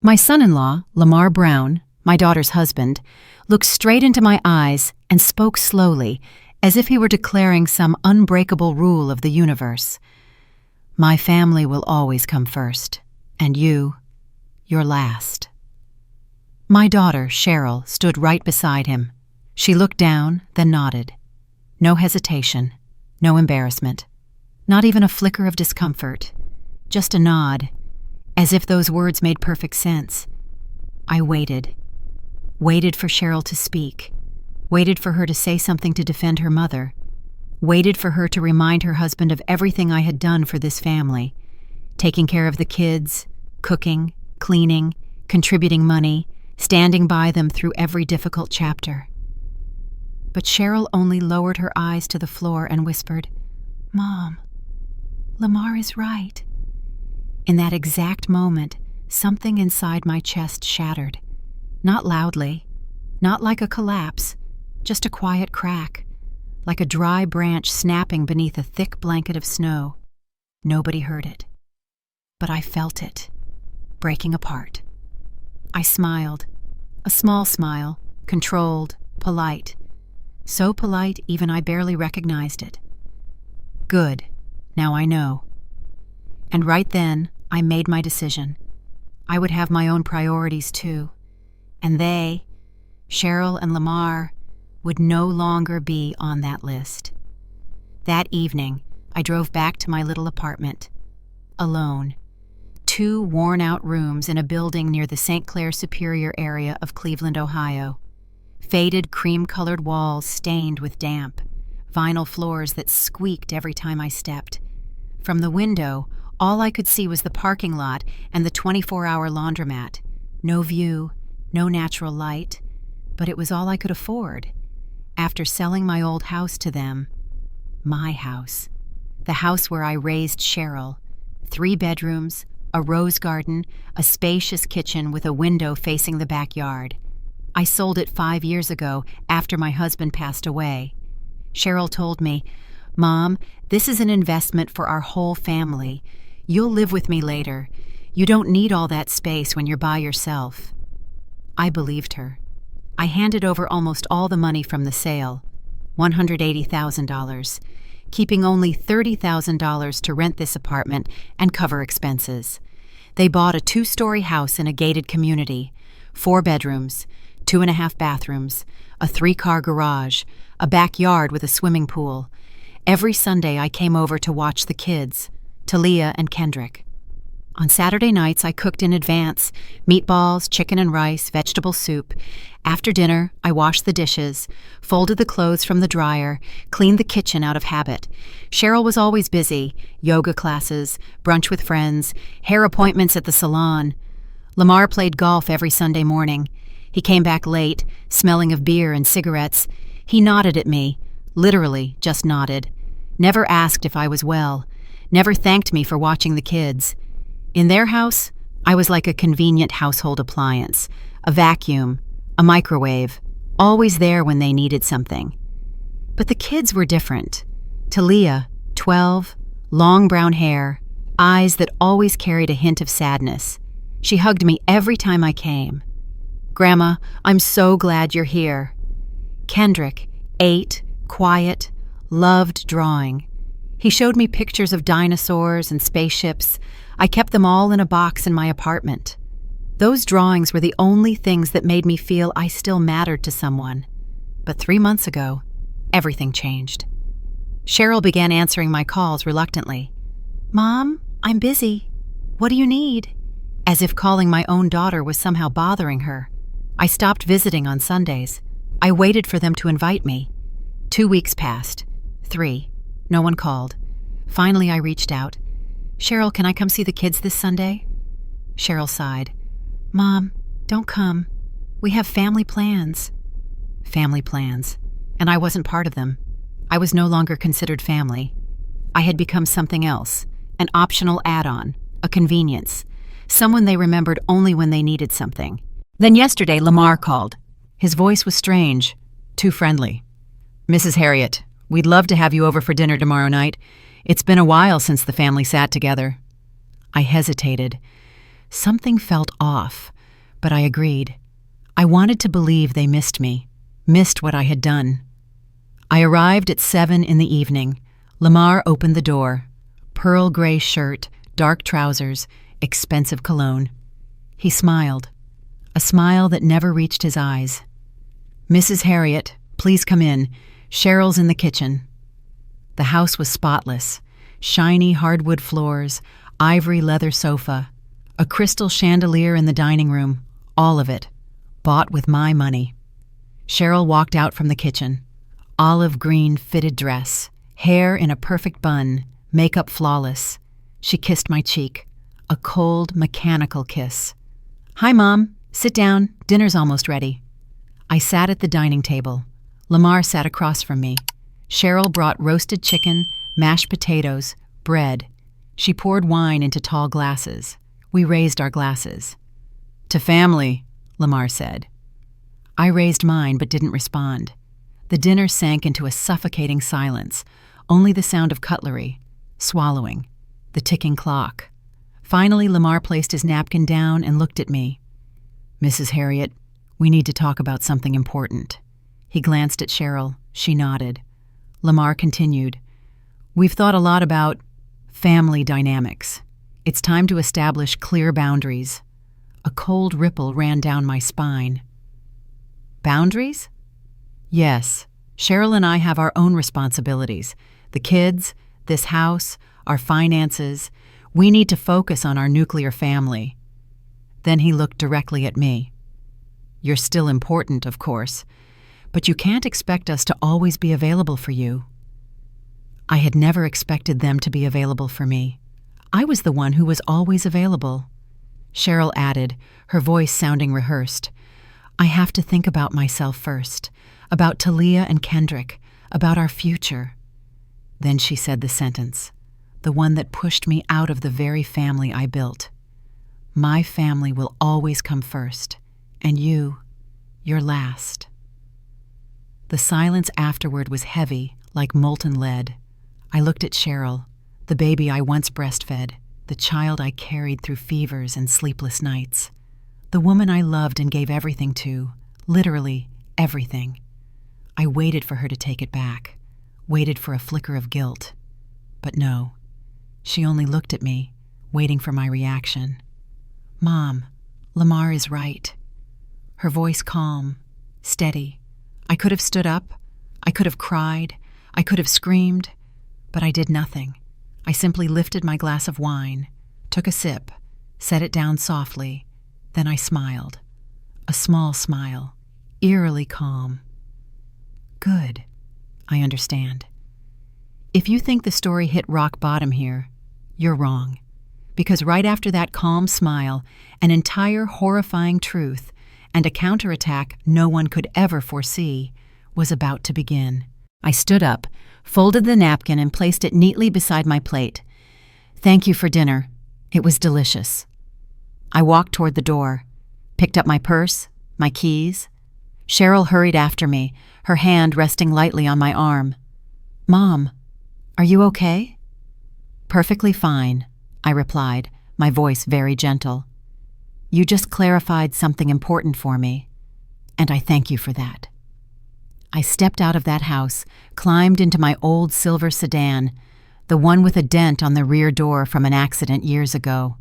My son-in-law, Lamar Brown, my daughter's husband, looked straight into my eyes and spoke slowly, as if he were declaring some unbreakable rule of the universe. My family will always come first, and you're last. My daughter, Cheryl, stood right beside him. She looked down, then nodded. No hesitation, no embarrassment, not even a flicker of discomfort, just a nod, as if those words made perfect sense. I waited for Cheryl to speak, waited for her to say something to defend her mother, waited for her to remind her husband of everything I had done for this family, taking care of the kids, cooking, cleaning, contributing money, standing by them through every difficult chapter. But Cheryl only lowered her eyes to the floor and whispered, "Mom, Lamar is right." In that exact moment, something inside my chest shattered. Not loudly, not like a collapse, just a quiet crack, like a dry branch snapping beneath a thick blanket of snow. Nobody heard it, but I felt it, breaking apart. I smiled, a small smile, controlled, polite. So polite even I barely recognized it. Good, now I know. And right then, I made my decision. I would have my own priorities too. And they, Cheryl and Lamar, would no longer be on that list. That evening, I drove back to my little apartment, alone. 2 worn-out rooms in a building near the St. Clair Superior area of Cleveland, Ohio. Faded cream-colored walls stained with damp, vinyl floors that squeaked every time I stepped. From the window, all I could see was the parking lot and the 24-hour laundromat. No view, no natural light, but it was all I could afford. After selling my old house to them, my house, the house where I raised Cheryl, 3 bedrooms, a rose garden, a spacious kitchen with a window facing the backyard. I sold it 5 years ago after my husband passed away. Cheryl told me, "Mom, this is an investment for our whole family. You'll live with me later. You don't need all that space when you're by yourself." I believed her. I handed over almost all the money from the sale, $180,000, keeping only $30,000 to rent this apartment and cover expenses. They bought a 2-story house in a gated community, 4 bedrooms, 2.5 bathrooms, a 3-car garage, a backyard with a swimming pool. Every Sunday I came over to watch the kids, Talia and Kendrick. On Saturday nights I cooked in advance, meatballs, chicken and rice, vegetable soup. After dinner, I washed the dishes, folded the clothes from the dryer, cleaned the kitchen out of habit. Cheryl was always busy, yoga classes, brunch with friends, hair appointments at the salon. Lamar played golf every Sunday morning. He came back late, smelling of beer and cigarettes. He nodded at me, literally just nodded. Never asked if I was well, never thanked me for watching the kids. In their house, I was like a convenient household appliance, a vacuum, a microwave, always there when they needed something. But the kids were different. Talia, 12, long brown hair, eyes that always carried a hint of sadness. She hugged me every time I came. "Grandma, I'm so glad you're here." Kendrick, 8, quiet, loved drawing. He showed me pictures of dinosaurs and spaceships. I kept them all in a box in my apartment. Those drawings were the only things that made me feel I still mattered to someone. But 3 months ago, everything changed. Cheryl began answering my calls reluctantly. "Mom, I'm busy. What do you need?" As if calling my own daughter was somehow bothering her. I stopped visiting on Sundays. I waited for them to invite me. 2 weeks passed. 3. No one called. Finally, I reached out. "Cheryl, can I come see the kids this Sunday?" Cheryl sighed. "Mom, don't come. We have family plans." Family plans. And I wasn't part of them. I was no longer considered family. I had become something else, an optional add-on, a convenience, someone they remembered only when they needed something. Then yesterday, Lamar called. His voice was strange, too friendly. "Mrs. Harriet, we'd love to have you over for dinner tomorrow night. It's been a while since the family sat together." I hesitated. Something felt off, but I agreed. I wanted to believe they missed me, missed what I had done. I arrived at 7 in the evening. Lamar opened the door. Pearl gray shirt, dark trousers, expensive cologne. He smiled, a smile that never reached his eyes. "Mrs. Harriet, please come in. Cheryl's in the kitchen." The house was spotless. Shiny hardwood floors, ivory leather sofa, a crystal chandelier in the dining room, all of it, bought with my money. Cheryl walked out from the kitchen. Olive green fitted dress, hair in a perfect bun, makeup flawless. She kissed my cheek, a cold, mechanical kiss. "Hi, Mom. Sit down. Dinner's almost ready." I sat at the dining table. Lamar sat across from me. Cheryl brought roasted chicken, mashed potatoes, bread. She poured wine into tall glasses. We raised our glasses. "To family," Lamar said. I raised mine but didn't respond. The dinner sank into a suffocating silence, only the sound of cutlery, swallowing, the ticking clock. Finally, Lamar placed his napkin down and looked at me. "Mrs. Harriet, we need to talk about something important." He glanced at Cheryl. She nodded. Lamar continued, "We've thought a lot about family dynamics. It's time to establish clear boundaries." A cold ripple ran down my spine. "Boundaries?" "Yes. Cheryl and I have our own responsibilities. The kids, this house, our finances. We need to focus on our nuclear family." Then he looked directly at me. "You're still important, of course, but you can't expect us to always be available for you." I had never expected them to be available for me. I was the one who was always available. Cheryl added, her voice sounding rehearsed, "I have to think about myself first, about Talia and Kendrick, about our future." Then she said the sentence, the one that pushed me out of the very family I built. "My family will always come first, and you're last." The silence afterward was heavy, like molten lead. I looked at Cheryl, the baby I once breastfed, the child I carried through fevers and sleepless nights, the woman I loved and gave everything to, literally everything. I waited for her to take it back, waited for a flicker of guilt. But no, she only looked at me, waiting for my reaction. "Mom, Lamar is right." Her voice calm, steady. I could have stood up, I could have cried, I could have screamed, but I did nothing. I simply lifted my glass of wine, took a sip, set it down softly, then I smiled. A small smile, eerily calm. "Good, I understand. If you think the story hit rock bottom here, you're wrong. Because right after that calm smile, an entire horrifying truth and a counterattack no one could ever foresee was about to begin." I stood up, folded the napkin, and placed it neatly beside my plate. "Thank you for dinner. It was delicious." I walked toward the door, picked up my purse, my keys. Cheryl hurried after me, her hand resting lightly on my arm. "Mom, are you okay?" "Perfectly fine," I replied, my voice very gentle. "You just clarified something important for me, and I thank you for that." I stepped out of that house, climbed into my old silver sedan, the one with a dent on the rear door from an accident years ago.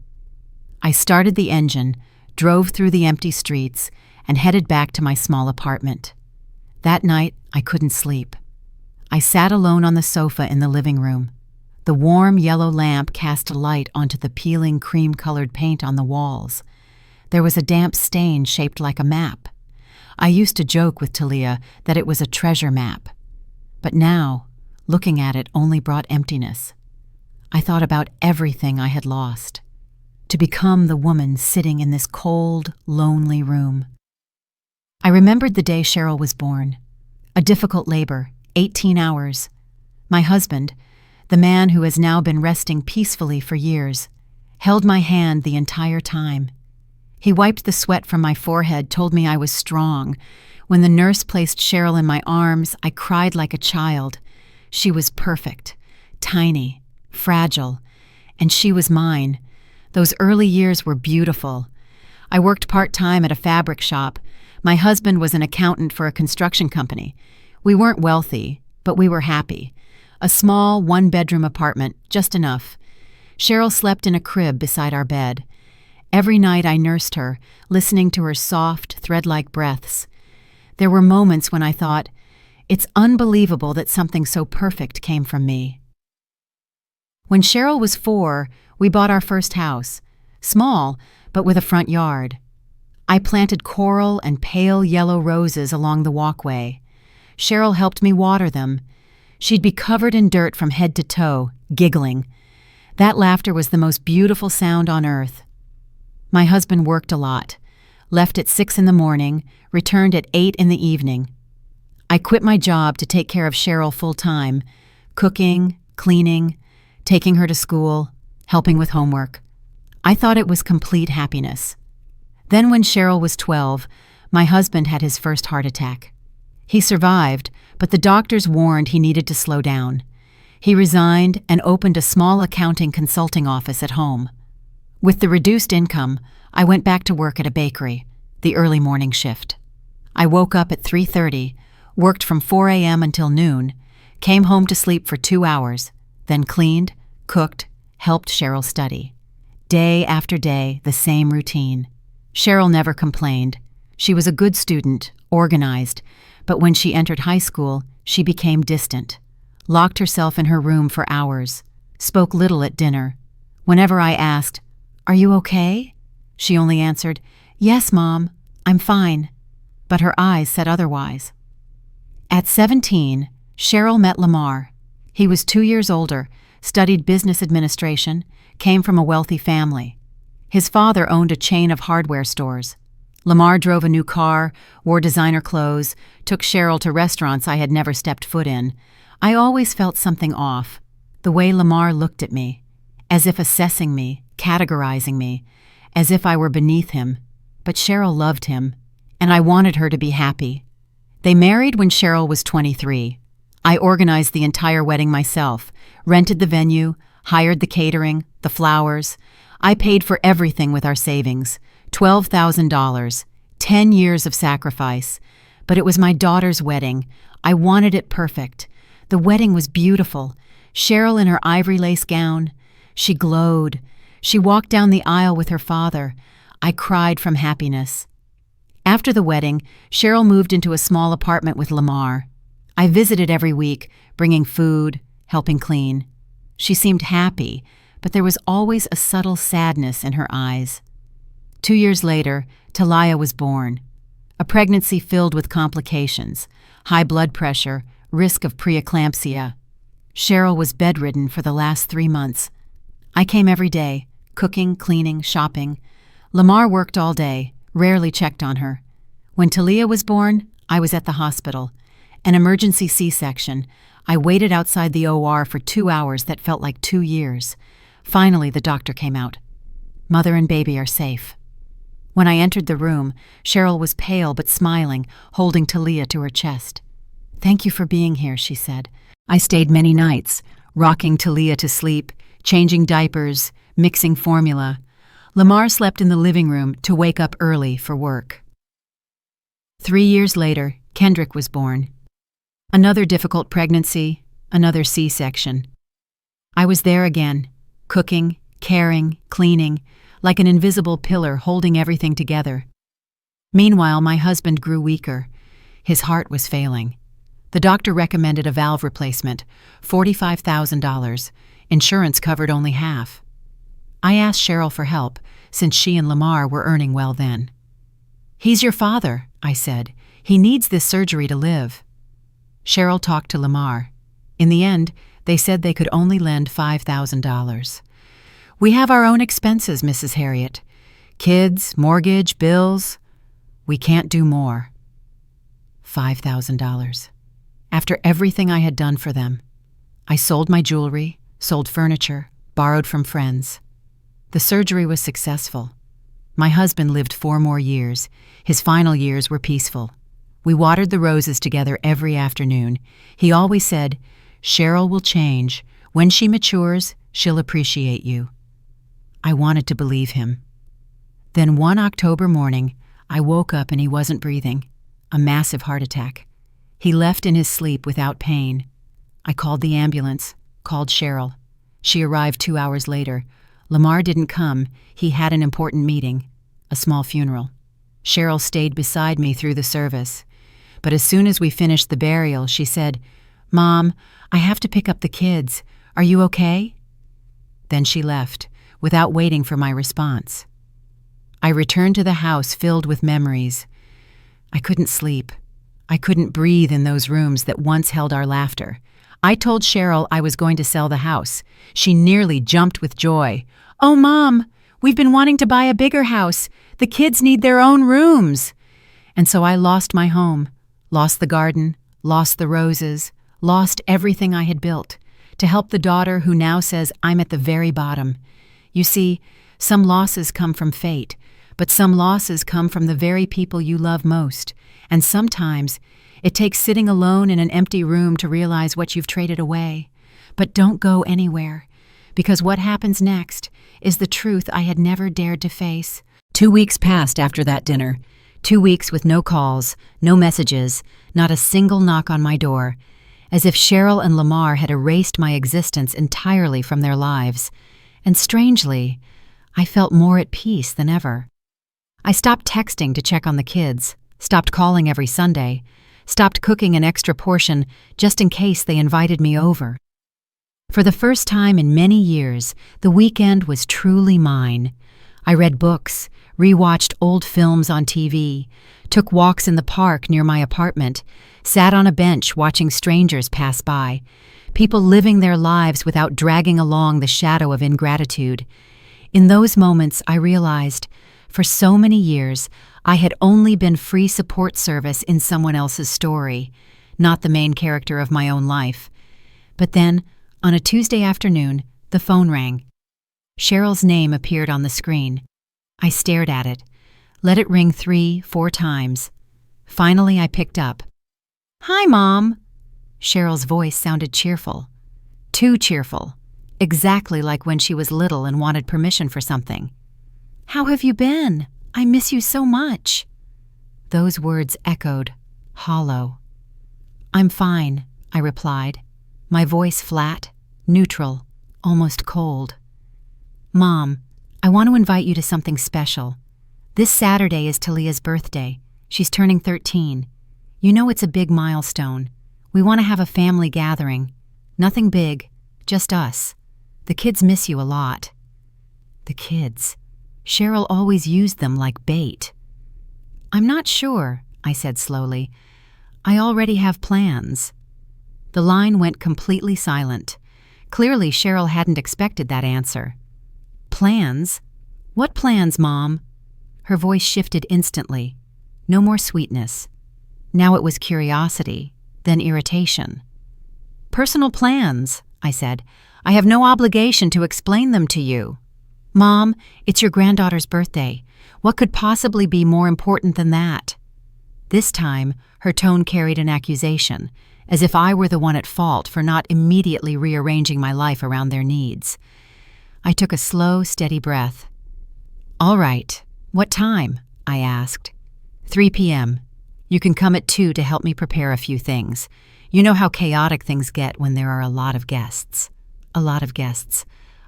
I started the engine, drove through the empty streets, and headed back to my small apartment. That night, I couldn't sleep. I sat alone on the sofa in the living room. The warm yellow lamp cast light onto the peeling cream-colored paint on the walls. There was a damp stain shaped like a map. I used to joke with Talia that it was a treasure map. But now, looking at it only brought emptiness. I thought about everything I had lost. To become the woman sitting in this cold, lonely room. I remembered the day Cheryl was born. A difficult labor, 18 hours. My husband, the man who has now been resting peacefully for years, held my hand the entire time. He wiped the sweat from my forehead, told me I was strong. When the nurse placed Cheryl in my arms, I cried like a child. She was perfect, tiny, fragile, and she was mine, Those early years were beautiful. I worked part-time at a fabric shop. My husband was an accountant for a construction company. We weren't wealthy, but we were happy. A small, one-bedroom apartment, just enough. Cheryl slept in a crib beside our bed. Every night I nursed her, listening to her soft, thread-like breaths. There were moments when I thought, it's unbelievable that something so perfect came from me. When Cheryl was 4, we bought our first house. Small, but with a front yard. I planted coral and pale yellow roses along the walkway. Cheryl helped me water them. She'd be covered in dirt from head to toe, giggling. That laughter was the most beautiful sound on earth. My husband worked a lot. Left at 6 in the morning, returned at 8 in the evening. I quit my job to take care of Cheryl full-time, cooking, cleaning, taking her to school, helping with homework. I thought it was complete happiness. Then when Cheryl was 12, my husband had his first heart attack. He survived, but the doctors warned he needed to slow down. He resigned and opened a small accounting consulting office at home. With the reduced income, I went back to work at a bakery, the early morning shift. I woke up at 3:30, worked from 4 a.m. until noon, came home to sleep for 2 hours, then cleaned, cooked, helped Cheryl study. Day after day, the same routine. Cheryl never complained. She was a good student, organized, but when she entered high school, she became distant, locked herself in her room for hours, spoke little at dinner. Whenever I asked, "Are you okay?" she only answered, "Yes, Mom, I'm fine." But her eyes said otherwise. At 17, Cheryl met Lamar. He was 2 years older, studied business administration, came from a wealthy family. His father owned a chain of hardware stores. Lamar drove a new car, wore designer clothes, took Cheryl to restaurants I had never stepped foot in. I always felt something off, the way Lamar looked at me, as if assessing me, categorizing me, as if I were beneath him. But Cheryl loved him, and I wanted her to be happy. They married when Cheryl was 23. I organized the entire wedding myself, rented the venue, hired the catering, the flowers. I paid for everything with our savings, $12,000, 10 years of sacrifice. But it was my daughter's wedding. I wanted it perfect. The wedding was beautiful. Cheryl in her ivory lace gown. She glowed. She walked down the aisle with her father. I cried from happiness. After the wedding, Cheryl moved into a small apartment with Lamar. I visited every week, bringing food, helping clean. She seemed happy, but there was always a subtle sadness in her eyes. 2 years later, Talia was born. A pregnancy filled with complications, high blood pressure, risk of preeclampsia. Cheryl was bedridden for the last 3 months. I came every day, cooking, cleaning, shopping. Lamar worked all day, rarely checked on her. When Talia was born, I was at the hospital. An emergency C-section. I waited outside the OR for 2 hours that felt like 2 years. Finally, the doctor came out. Mother and baby are safe. When I entered the room, Cheryl was pale but smiling, holding Talia to her chest. "Thank you for being here," she said. I stayed many nights, rocking Talia to sleep, changing diapers, mixing formula. Lamar slept in the living room to wake up early for work. 3 years later, Kendrick was born. Another difficult pregnancy, another C-section. I was there again, cooking, caring, cleaning, like an invisible pillar holding everything together. Meanwhile, my husband grew weaker. His heart was failing. The doctor recommended a valve replacement, $45,000. Insurance covered only half. I asked Cheryl for help, since she and Lamar were earning well then. "He's your father," I said. "He needs this surgery to live." Cheryl talked to Lamar. In the end, they said they could only lend $5,000. "We have our own expenses, Mrs. Harriet. Kids, mortgage, bills. We can't do more." $5,000. After everything I had done for them. I sold my jewelry, sold furniture, borrowed from friends. The surgery was successful. My husband lived 4 more years. His final years were peaceful. We watered the roses together every afternoon. He always said, "Cheryl will change. When she matures, she'll appreciate you." I wanted to believe him. Then one October morning, I woke up and he wasn't breathing. A massive heart attack. He left in his sleep without pain. I called the ambulance, called Cheryl. She arrived 2 hours later. Lamar didn't come. He had an important meeting, a small funeral. Cheryl stayed beside me through the service. But as soon as we finished the burial, she said, "Mom, I have to pick up the kids. Are you okay?" Then she left, without waiting for my response. I returned to the house filled with memories. I couldn't sleep. I couldn't breathe in those rooms that once held our laughter. I told Cheryl I was going to sell the house. She nearly jumped with joy. "Oh, Mom, we've been wanting to buy a bigger house. The kids need their own rooms." And so I lost my home, lost the garden, lost the roses, lost everything I had built, to help the daughter who now says I'm at the very bottom. You see, some losses come from fate, but some losses come from the very people you love most, and sometimes it takes sitting alone in an empty room to realize what you've traded away. But don't go anywhere, because what happens next is the truth I had never dared to face. 2 weeks passed after that dinner. 2 weeks with no calls, no messages, not a single knock on my door, as if Cheryl and Lamar had erased my existence entirely from their lives. And strangely, I felt more at peace than ever. I stopped texting to check on the kids, stopped calling every Sunday, stopped cooking an extra portion just in case they invited me over. For the first time in many years, the weekend was truly mine. I read books, rewatched old films on TV, took walks in the park near my apartment, sat on a bench watching strangers pass by, people living their lives without dragging along the shadow of ingratitude. In those moments, I realized, for so many years, I had only been free support service in someone else's story, not the main character of my own life. But then, on a Tuesday afternoon, the phone rang. Cheryl's name appeared on the screen. I stared at it, let it ring 3-4 times. Finally, I picked up. "Hi, Mom." Cheryl's voice sounded cheerful. Too cheerful. Exactly like when she was little and wanted permission for something. "How have you been? I miss you so much." Those words echoed, hollow. "I'm fine," I replied, my voice flat, neutral, almost cold. "Mom, I want to invite you to something special. This Saturday is Talia's birthday. She's turning 13. You know it's a big milestone. We want to have a family gathering. Nothing big, just us. The kids miss you a lot." The kids. Cheryl always used them like bait. "I'm not sure," I said slowly. "I already have plans." The line went completely silent. Clearly, Cheryl hadn't expected that answer. "Plans? What plans, Mom?" Her voice shifted instantly. No more sweetness. Now it was curiosity, then irritation. "Personal plans," I said. "I have no obligation to explain them to you." "Mom, it's your granddaughter's birthday. What could possibly be more important than that?" This time, her tone carried an accusation, as if I were the one at fault for not immediately rearranging my life around their needs. I took a slow, steady breath. "All right. What time?" I asked. 3 p.m. You can come at 2 to help me prepare a few things. You know how chaotic things get when there are a lot of guests." A lot of guests.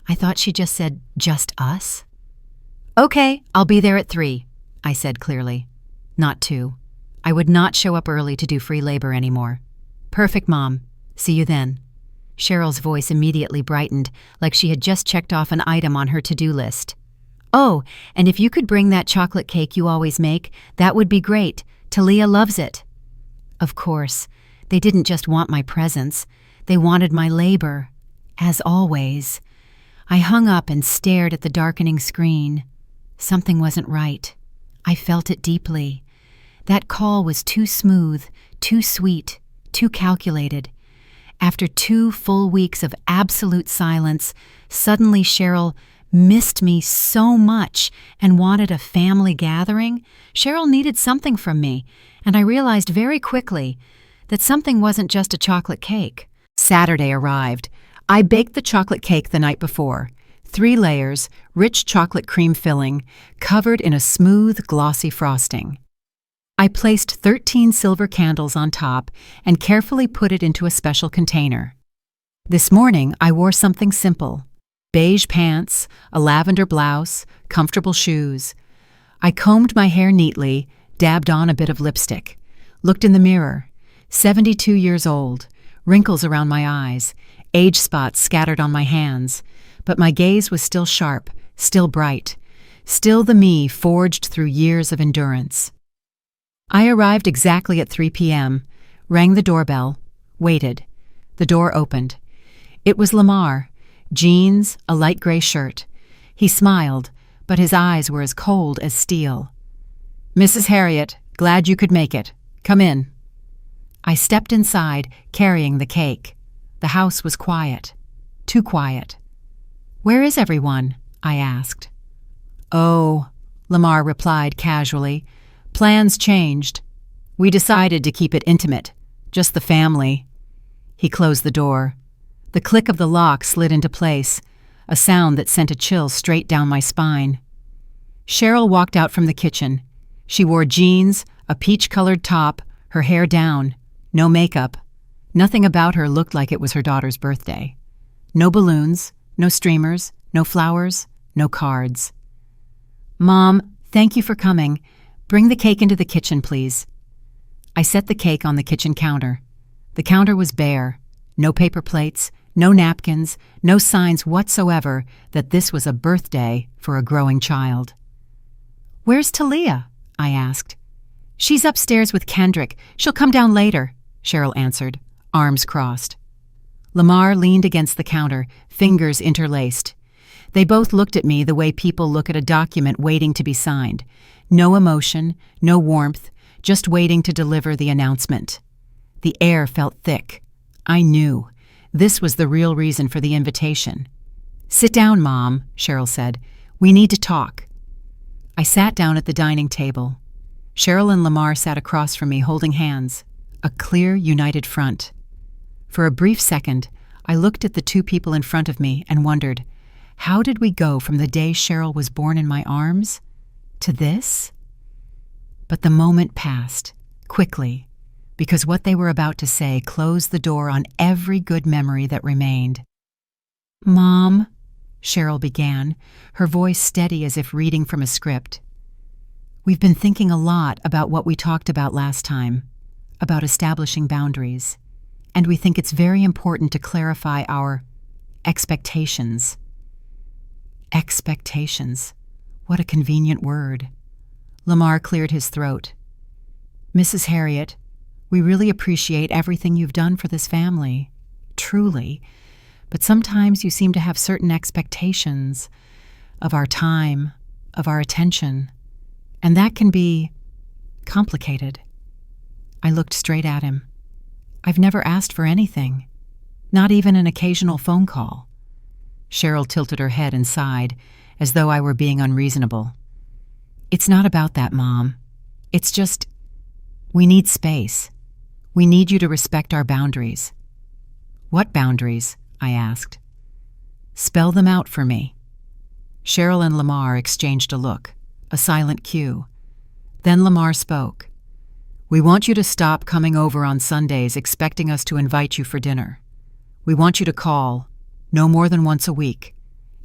I thought she just said, "just us?" "Okay, I'll be there at 3, I said clearly. Not 2. I would not show up early to do free labor anymore. "Perfect, Mom. See you then." Cheryl's voice immediately brightened, like she had just checked off an item on her to-do list. "Oh, and if you could bring that chocolate cake you always make, that would be great. Talia loves it." Of course, they didn't just want my presence. They wanted my labor. As always. I hung up and stared at the darkening screen. Something wasn't right. I felt it deeply. That call was too smooth, too sweet, too calculated. After 2 full weeks of absolute silence, suddenly Cheryl missed me so much and wanted a family gathering. Cheryl needed something from me, and I realized very quickly that something wasn't just a chocolate cake. Saturday arrived. I baked the chocolate cake the night before. 3 layers, rich chocolate cream filling, covered in a smooth, glossy frosting. I placed 13 silver candles on top and carefully put it into a special container. This morning, I wore something simple: beige pants, a lavender blouse, comfortable shoes. I combed my hair neatly, dabbed on a bit of lipstick, looked in the mirror. 72 years old, wrinkles around my eyes, age spots scattered on my hands, but my gaze was still sharp, still bright, still the me forged through years of endurance. I arrived exactly at 3 p.m., rang the doorbell, waited. The door opened. It was Lamar, jeans, a light gray shirt. He smiled, but his eyes were as cold as steel. "Mrs. Harriet, glad you could make it. Come in." I stepped inside, carrying the cake. The house was quiet. Too quiet. "Where is everyone?" I asked. "Oh," Lamar replied casually, "plans changed. We decided to keep it intimate, just the family." He closed the door. The click of the lock slid into place, a sound that sent a chill straight down my spine. Cheryl walked out from the kitchen. She wore jeans, a peach-colored top, her hair down, no makeup. Nothing about her looked like it was her daughter's birthday. No balloons, no streamers, no flowers, no cards. "Mom, thank you for coming. Bring the cake into the kitchen, please." I set the cake on the kitchen counter. The counter was bare. No paper plates, no napkins, no signs whatsoever that this was a birthday for a growing child. "Where's Talia?" I asked. "She's upstairs with Kendrick. She'll come down later," Cheryl answered, arms crossed. Lamar leaned against the counter, fingers interlaced. They both looked at me the way people look at a document waiting to be signed. No emotion, no warmth, just waiting to deliver the announcement. The air felt thick. I knew. This was the real reason for the invitation. "Sit down, Mom," Cheryl said. "We need to talk." I sat down at the dining table. Cheryl and Lamar sat across from me holding hands, a clear, united front. For a brief second, I looked at the two people in front of me and wondered, how did we go from the day Cheryl was born in my arms to this? But the moment passed, quickly, because what they were about to say closed the door on every good memory that remained. "Mom," Cheryl began, her voice steady as if reading from a script. "We've been thinking a lot about what we talked about last time, about establishing boundaries, and we think it's very important to clarify our expectations." Expectations. What a convenient word. Lamar cleared his throat. "Mrs. Harriet, we really appreciate everything you've done for this family. Truly. But sometimes you seem to have certain expectations of our time, of our attention, and that can be complicated." I looked straight at him. "I've never asked for anything, not even an occasional phone call." Cheryl tilted her head and sighed, as though I were being unreasonable. "It's not about that, Mom. It's just, we need space. We need you to respect our boundaries." "What boundaries?" I asked. "Spell them out for me." Cheryl and Lamar exchanged a look, a silent cue. Then Lamar spoke. "We want you to stop coming over on Sundays expecting us to invite you for dinner. We want you to call, no more than once a week,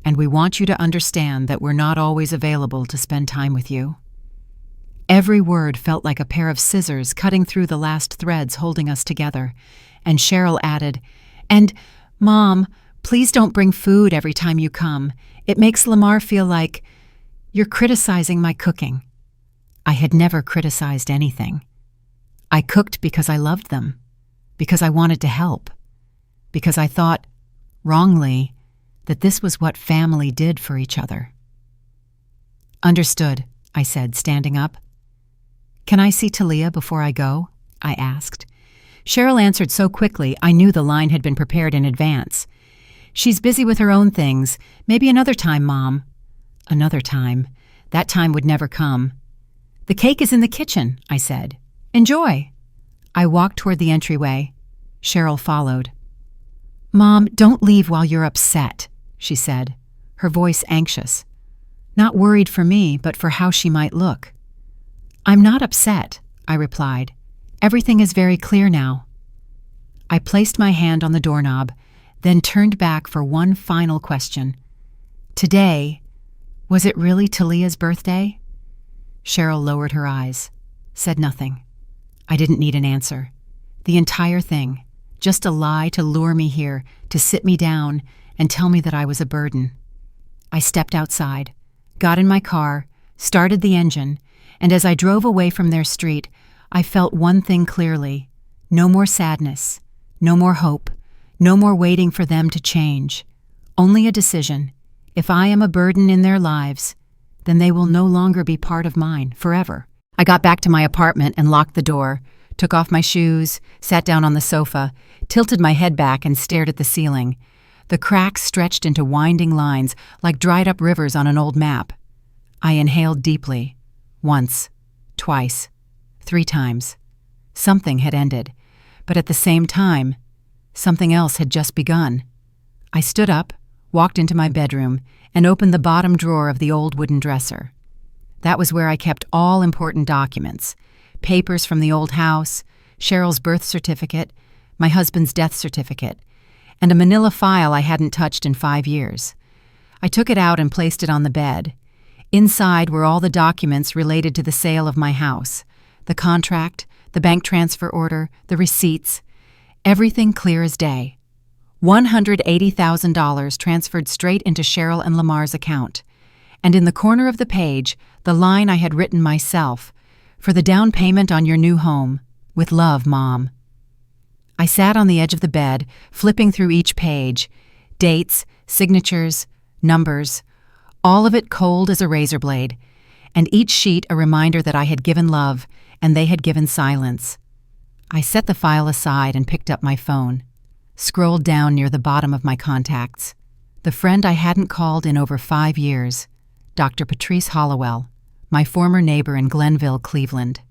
and we want you to understand that we're not always available to spend time with you." Every word felt like a pair of scissors cutting through the last threads holding us together, and Cheryl added, "And, Mom, please don't bring food every time you come. It makes Lamar feel like you're criticizing my cooking." I had never criticized anything. I cooked because I loved them, because I wanted to help, because I thought, wrongly, that this was what family did for each other. "Understood," I said, standing up. "Can I see Talia before I go?" I asked. Cheryl answered so quickly I knew the line had been prepared in advance. "She's busy with her own things. Maybe another time, Mom." Another time. That time would never come. "The cake is in the kitchen," I said. "Enjoy." I walked toward the entryway. Cheryl followed. "Mom, don't leave while you're upset," she said. her voice anxious. Not worried for me, but for how she might look. "I'm not upset," I replied. "Everything is very clear now." I placed my hand on the doorknob, then turned back for one final question. "Today, was it really Talia's birthday?" Cheryl lowered her eyes, said nothing. I didn't need an answer. The entire thing, just a lie to lure me here, to sit me down and tell me that I was a burden. I stepped outside, got in my car, started the engine, and as I drove away from their street, I felt one thing clearly: no more sadness, no more hope, no more waiting for them to change. Only a decision. If I am a burden in their lives, then they will no longer be part of mine forever. I got back to my apartment and locked the door, took off my shoes, sat down on the sofa, tilted my head back and stared at the ceiling. The cracks stretched into winding lines like dried-up rivers on an old map. I inhaled deeply. Once, twice, 3 times. Something had ended, but at the same time, something else had just begun. I stood up, walked into my bedroom, and opened the bottom drawer of the old wooden dresser. That was where I kept all important documents: papers from the old house, Cheryl's birth certificate, my husband's death certificate, and a manila file I hadn't touched in 5 years. I took it out and placed it on the bed. Inside were all the documents related to the sale of my house: the contract, the bank transfer order, the receipts, everything clear as day. $180,000 transferred straight into Cheryl and Lamar's account. And in the corner of the page, the line I had written myself: "For the down payment on your new home. With love, Mom." I sat on the edge of the bed, flipping through each page. Dates, signatures, numbers, all of it cold as a razor blade, and each sheet a reminder that I had given love and they had given silence. I set the file aside and picked up my phone, scrolled down near the bottom of my contacts. The friend I hadn't called in over 5 years, Dr. Patrice Hollowell, my former neighbor in Glenville, Cleveland.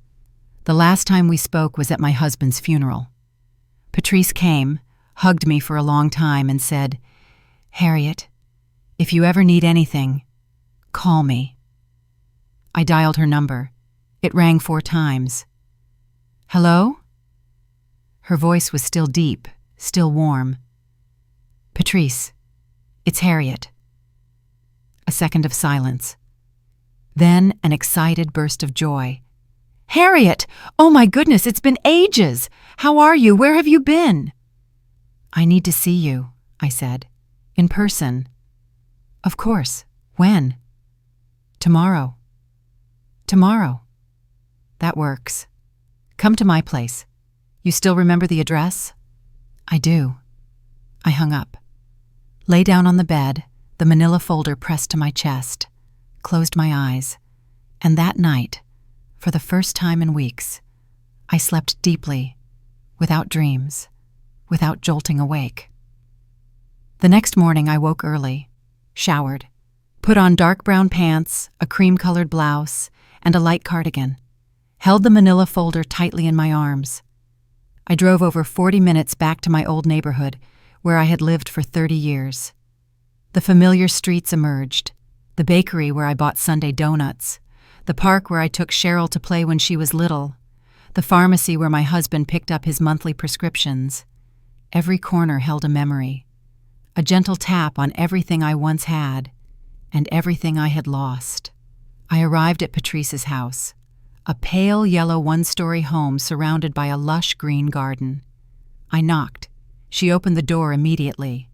The last time we spoke was at my husband's funeral. Patrice came, hugged me for a long time, and said, "Harriet, if you ever need anything, call me." I dialed her number. It rang 4 times. "Hello?" Her voice was still deep, still warm. "Patrice, it's Harriet." A second of silence. Then an excited burst of joy. "Harriet! Oh my goodness, it's been ages! How are you? Where have you been?" "I need to see you," I said. "In person." "Of course. When?" "Tomorrow." "Tomorrow." "That works. Come to my place. You still remember the address?" "I do." I hung up. Lay down on the bed, the manila folder pressed to my chest, closed my eyes, and that night, for the first time in weeks, I slept deeply, without dreams, without jolting awake. The next morning I woke early, showered, put on dark brown pants, a cream-colored blouse, and a light cardigan, held the manila folder tightly in my arms. I drove over 40 minutes back to my old neighborhood, where I had lived for 30 years. The familiar streets emerged, the bakery where I bought Sunday donuts, the park where I took Cheryl to play when she was little, the pharmacy where my husband picked up his monthly prescriptions. Every corner held a memory, a gentle tap on everything I once had and everything I had lost. I arrived at Patrice's house, a pale yellow 1-story home surrounded by a lush green garden. I knocked. She opened the door immediately.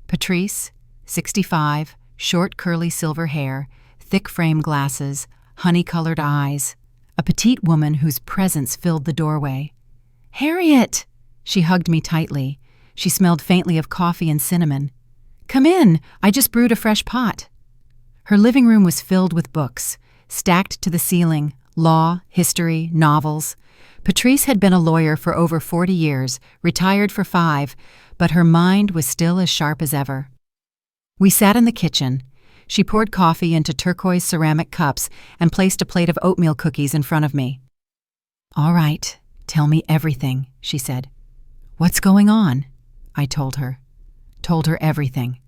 Patrice, 65, short curly silver hair, thick frame glasses, honey-colored eyes, a petite woman whose presence filled the doorway. "Harriet!" She hugged me tightly. She smelled faintly of coffee and cinnamon. "Come in, I just brewed a fresh pot." Her living room was filled with books, stacked to the ceiling, law, history, novels. Patrice had been a lawyer for over 40 years, retired for 5, but her mind was still as sharp as ever. We sat in the kitchen. She poured coffee into turquoise ceramic cups and placed a plate of oatmeal cookies in front of me. "All right, tell me everything," she said. "What's going on?" I told her. Told her everything.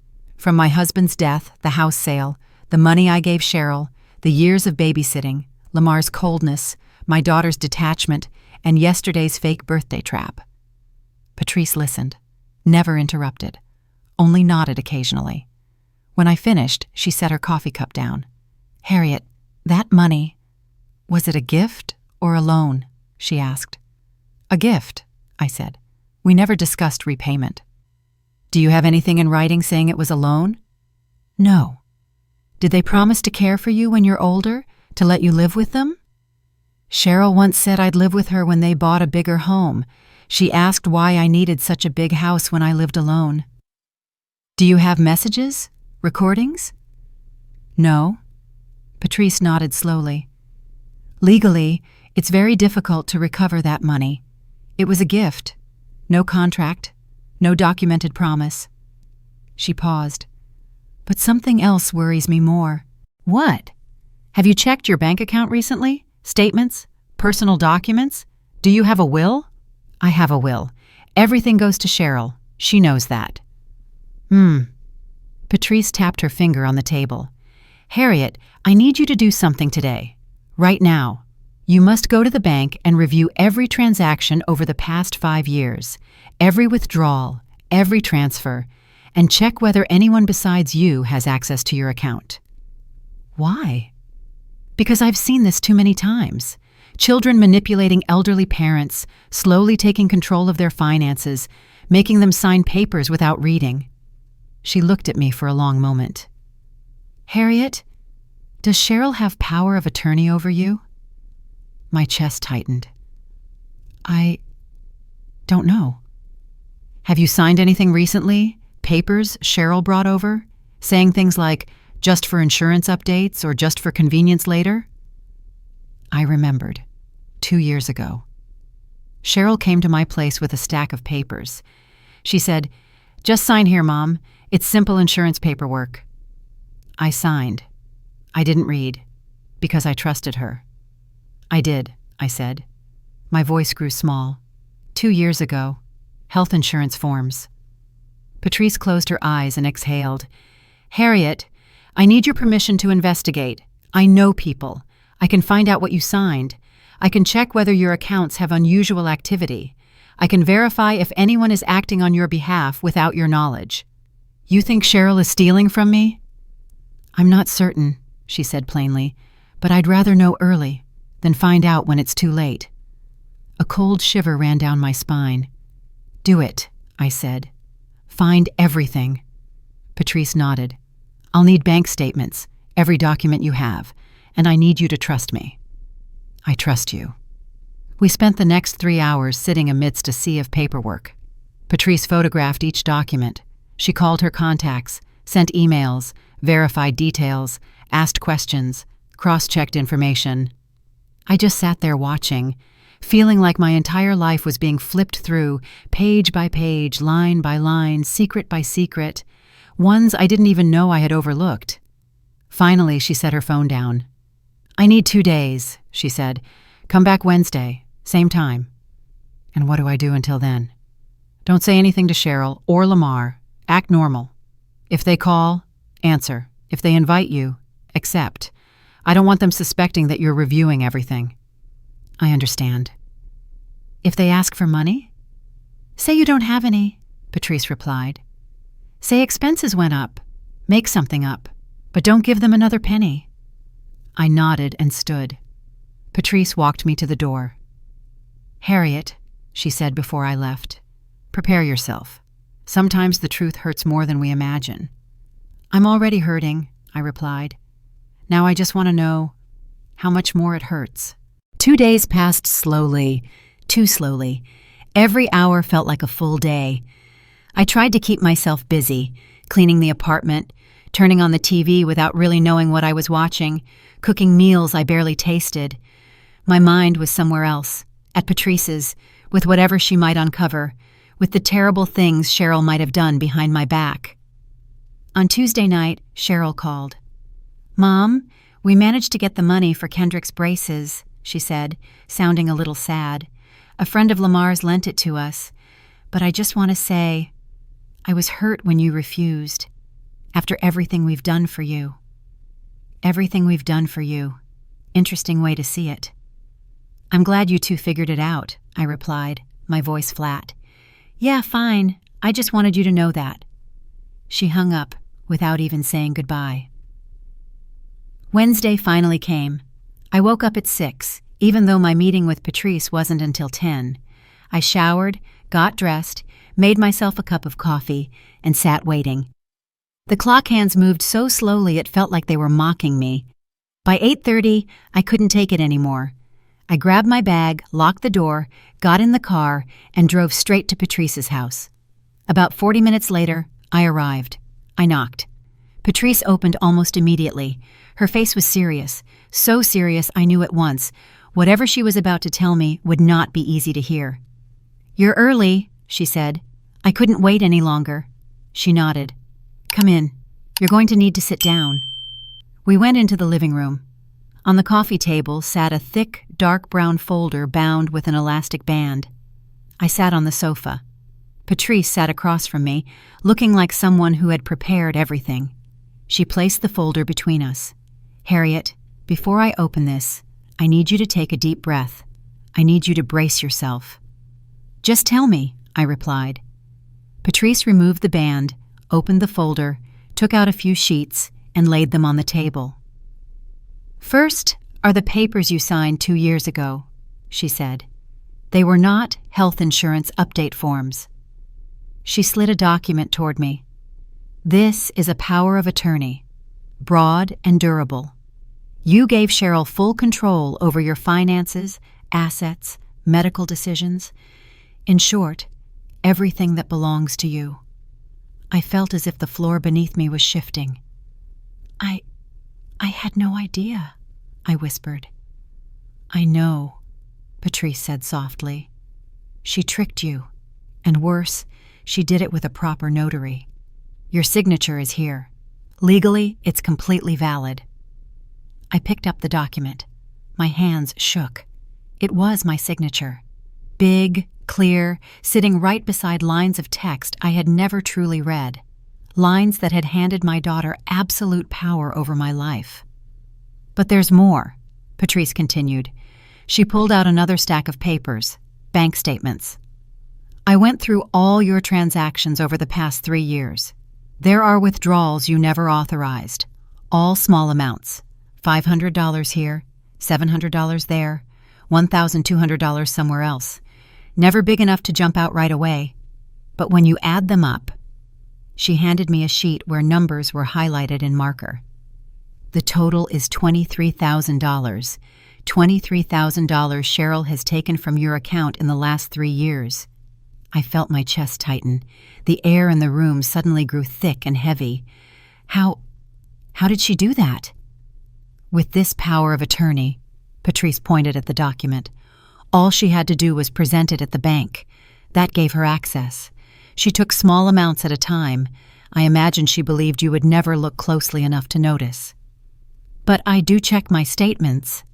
From my husband's death, the house sale, the money I gave Cheryl, the years of babysitting, Lamar's coldness, my daughter's detachment, and yesterday's fake birthday trap. Patrice listened, never interrupted, only nodded occasionally. When I finished, she set her coffee cup down. "Harriet, that money, was it a gift or a loan?" she asked. "A gift," I said. "We never discussed repayment." "Do you have anything in writing saying it was a loan?" "No." "Did they promise to care for you when you're older, to let you live with them?" "Cheryl once said I'd live with her when they bought a bigger home. She asked why I needed such a big house when I lived alone." "Do you have messages? Recordings?" "No." Patrice nodded slowly. "Legally, it's very difficult to recover that money. It was a gift. No contract. No documented promise." She paused. "But something else worries me more." "What? Have you checked your bank account recently? Statements? Personal documents? Do you have a will?" "I have a will. Everything goes to Cheryl. She knows that." Patrice tapped her finger on the table. "Harriet, I need you to do something today. Right now. You must go to the bank and review every transaction over the past 5 years, every withdrawal, every transfer, and check whether anyone besides you has access to your account." "Why?" "Because I've seen this too many times. Children manipulating elderly parents, slowly taking control of their finances, making them sign papers without reading." She looked at me for a long moment. "Harriet, does Cheryl have power of attorney over you?" My chest tightened. "I don't know." "Have you signed anything recently? Papers Cheryl brought over? Saying things like, just for insurance updates or just for convenience later?" I remembered. 2 years ago. Cheryl came to my place with a stack of papers. She said, "Just sign here, Mom. It's simple insurance paperwork." I signed. I didn't read, because I trusted her. "I did," I said. My voice grew small. 2 years ago. Health insurance forms." Patrice closed her eyes and exhaled. "Harriet, I need your permission to investigate. I know people. I can find out what you signed. I can check whether your accounts have unusual activity. I can verify if anyone is acting on your behalf without your knowledge." "You think Cheryl is stealing from me?" "I'm not certain," she said plainly, "but I'd rather know early than find out when it's too late." A cold shiver ran down my spine. "Do it," I said. "Find everything." Patrice nodded. "I'll need bank statements, every document you have, and I need you to trust me." "I trust you." We spent the next 3 hours sitting amidst a sea of paperwork. Patrice photographed each document. She called her contacts, sent emails, verified details, asked questions, cross-checked information. I just sat there watching, feeling like my entire life was being flipped through, page by page, line by line, secret by secret, ones I didn't even know I had overlooked. Finally, she set her phone down. "I need 2 days," she said. "Come back Wednesday, same time." "And what do I do until then?" "Don't say anything to Cheryl or Lamar. Act normal. If they call, answer. If they invite you, accept. I don't want them suspecting that you're reviewing everything." "I understand." "If they ask for money?" "Say you don't have any," Patrice replied. "Say expenses went up. Make something up. But don't give them another penny." I nodded and stood. Patrice walked me to the door. "Harriet," she said before I left, "prepare yourself. Sometimes the truth hurts more than we imagine." "I'm already hurting," I replied. "Now I just want to know how much more it hurts." 2 days passed slowly, too slowly. Every hour felt like a full day. I tried to keep myself busy, cleaning the apartment, turning on the TV without really knowing what I was watching, cooking meals I barely tasted. My mind was somewhere else, at Patrice's, with whatever she might uncover, with the terrible things Cheryl might have done behind my back. On Tuesday night, Cheryl called. "Mom, we managed to get the money for Kendrick's braces," she said, sounding a little sad. "A friend of Lamar's lent it to us. But I just want to say, I was hurt when you refused. After everything we've done for you. Everything we've done for you. Interesting way to see it. I'm glad you two figured it out, I replied, my voice flat. Yeah, fine. I just wanted you to know that. She hung up without even saying goodbye. Wednesday finally came. I woke up at 6, even though my meeting with Patrice wasn't until 10. I showered, got dressed, made myself a cup of coffee, and sat waiting. The clock hands moved so slowly it felt like they were mocking me. By 8:30, I couldn't take it anymore. I grabbed my bag, locked the door, got in the car, and drove straight to Patrice's house. About 40 minutes later, I arrived. I knocked. Patrice opened almost immediately. Her face was serious, so serious I knew at once. Whatever she was about to tell me would not be easy to hear. You're early, she said. I couldn't wait any longer. She nodded. Come in. You're going to need to sit down. We went into the living room. On the coffee table sat a thick, dark brown folder bound with an elastic band. I sat on the sofa. Patrice sat across from me, looking like someone who had prepared everything. She placed the folder between us. Harriet, before I open this, I need you to take a deep breath. I need you to brace yourself. Just tell me, I replied. Patrice removed the band, opened the folder, took out a few sheets, and laid them on the table. First are the papers you signed 2 years ago, she said. They were not health insurance update forms. She slid a document toward me. This is a power of attorney, broad and durable. You gave Cheryl full control over your finances, assets, medical decisions. In short, everything that belongs to you. I felt as if the floor beneath me was shifting. I had no idea, I whispered. I know, Patrice said softly. She tricked you, and worse, she did it with a proper notary. Your signature is here. Legally, it's completely valid. I picked up the document. My hands shook. It was my signature. Big, clear, sitting right beside lines of text I had never truly read. Lines that had handed my daughter absolute power over my life. But there's more, Patrice continued. She pulled out another stack of papers, bank statements. I went through all your transactions over the past 3 years. There are withdrawals you never authorized, all small amounts. $500 here, $700 there, $1,200 somewhere else. Never big enough to jump out right away. But when you add them up, she handed me a sheet where numbers were highlighted in marker. The total is $23,000. $23,000 Cheryl has taken from your account in the last 3 years. I felt my chest tighten. The air in the room suddenly grew thick and heavy. How did she do that? With this power of attorney, Patrice pointed at the document. All she had to do was present it at the bank. That gave her access. She took small amounts at a time. I imagine she believed you would never look closely enough to notice. But I do check my statements.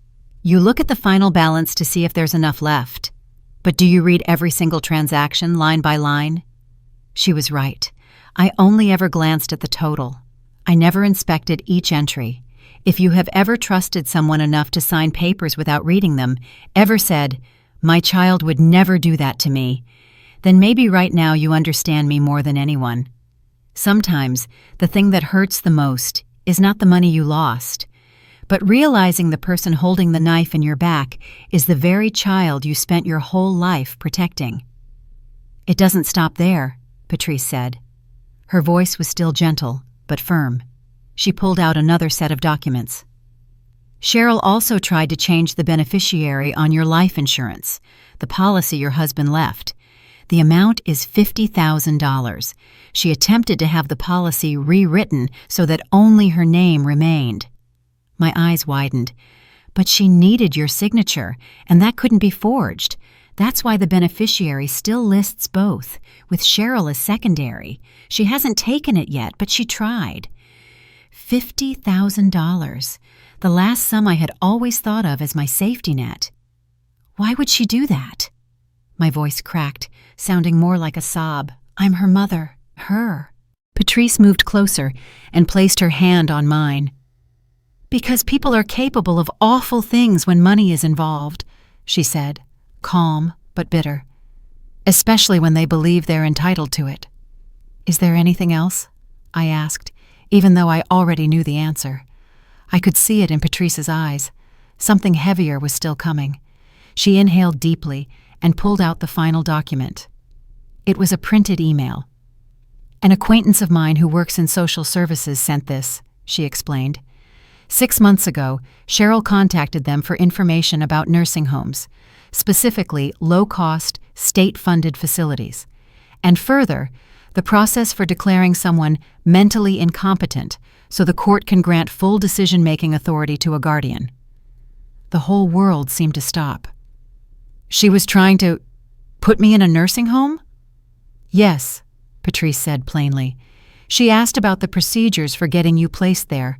You look at the final balance to see if there's enough left. But do you read every single transaction, line by line? She was right. I only ever glanced at the total. I never inspected each entry. If you have ever trusted someone enough to sign papers without reading them, ever said, "My child would never do that to me," then maybe right now you understand me more than anyone. Sometimes the thing that hurts the most is not the money you lost, but realizing the person holding the knife in your back is the very child you spent your whole life protecting. It doesn't stop there, Patrice said. Her voice was still gentle, but firm. She pulled out another set of documents. Cheryl also tried to change the beneficiary on your life insurance, the policy your husband left. The amount is $50,000. She attempted to have the policy rewritten so that only her name remained. My eyes widened. But she needed your signature, and that couldn't be forged. That's why the beneficiary still lists both, with Cheryl as secondary. She hasn't taken it yet, but she tried. $50,000, the last sum I had always thought of as my safety net. Why would she do that? My voice cracked, sounding more like a sob. I'm her mother. Her. Patrice moved closer and placed her hand on mine. "Because people are capable of awful things when money is involved," she said, calm but bitter, "especially when they believe they're entitled to it." "Is there anything else?" I asked, even though I already knew the answer. I could see it in Patrice's eyes. Something heavier was still coming. She inhaled deeply and pulled out the final document. It was a printed email. "An acquaintance of mine who works in social services sent this," she explained. 6 months ago, Cheryl contacted them for information about nursing homes, specifically low-cost, state-funded facilities. And further, the process for declaring someone mentally incompetent so the court can grant full decision-making authority to a guardian. The whole world seemed to stop. "She was trying to put me in a nursing home?" "Yes," Patrice said plainly. "She asked about the procedures for getting you placed there,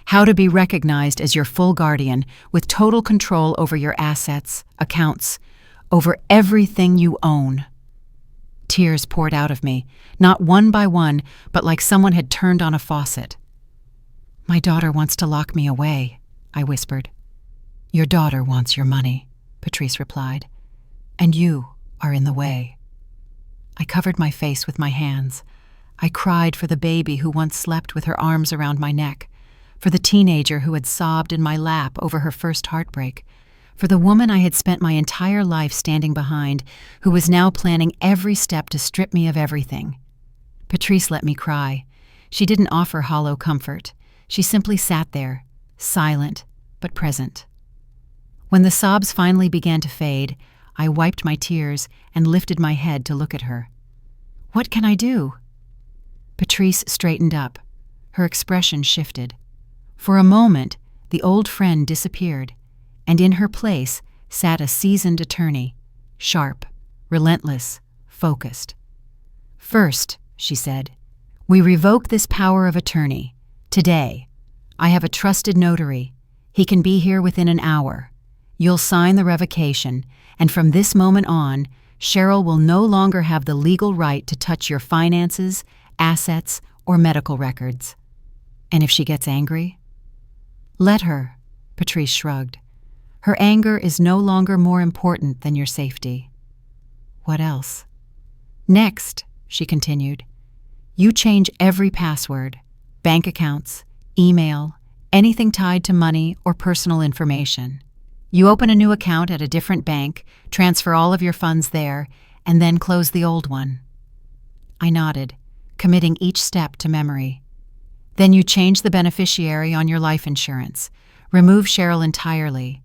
how to be recognized as your full guardian with total control over your assets, accounts, over everything you own." Tears poured out of me, not one by one, but like someone had turned on a faucet. "My daughter wants to lock me away," I whispered. "Your daughter wants your money," Patrice replied, "and you are in the way." I covered my face with my hands. I cried for the baby who once slept with her arms around my neck, for the teenager who had sobbed in my lap over her first heartbreak, for the woman I had spent my entire life standing behind, who was now planning every step to strip me of everything. Patrice let me cry. She didn't offer hollow comfort. She simply sat there, silent but present. When the sobs finally began to fade, I wiped my tears and lifted my head to look at her. "What can I do?" Patrice straightened up. Her expression shifted. For a moment, the old friend disappeared, and in her place sat a seasoned attorney, sharp, relentless, focused. "First," she said, "we revoke this power of attorney. Today, I have a trusted notary. He can be here within an hour. You'll sign the revocation, and from this moment on, Cheryl will no longer have the legal right to touch your finances, assets, or medical records." "And if she gets angry?" "Let her," Patrice shrugged. "Her anger is no longer more important than your safety." "What else?" "Next," she continued, "you change every password, bank accounts, email, anything tied to money or personal information. You open a new account at a different bank, transfer all of your funds there, and then close the old one." I nodded, committing each step to memory. "Then you change the beneficiary on your life insurance. Remove Cheryl entirely.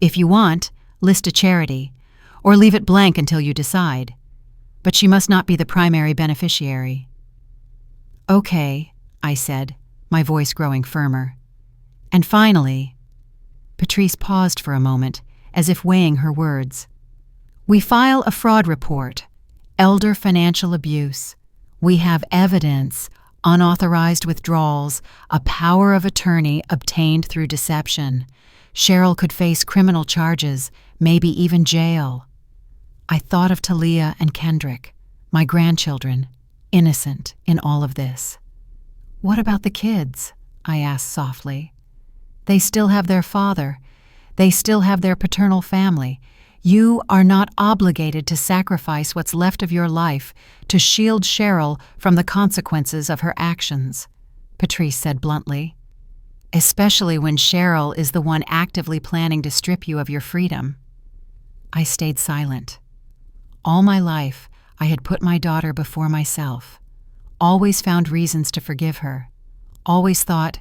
If you want, list a charity, or leave it blank until you decide. But she must not be the primary beneficiary." "Okay," I said, my voice growing firmer. "And finally," Patrice paused for a moment, as if weighing her words, "we file a fraud report, elder financial abuse. We have evidence, unauthorized withdrawals, a power of attorney obtained through deception. Cheryl could face criminal charges, maybe even jail." I thought of Talia and Kendrick, my grandchildren, innocent in all of this. "What about the kids?" I asked softly. "They still have their father. They still have their paternal family. You are not obligated to sacrifice what's left of your life to shield Cheryl from the consequences of her actions," Patrice said bluntly. "Especially when Cheryl is the one actively planning to strip you of your freedom." I stayed silent. All my life, I had put my daughter before myself, always found reasons to forgive her, always thought,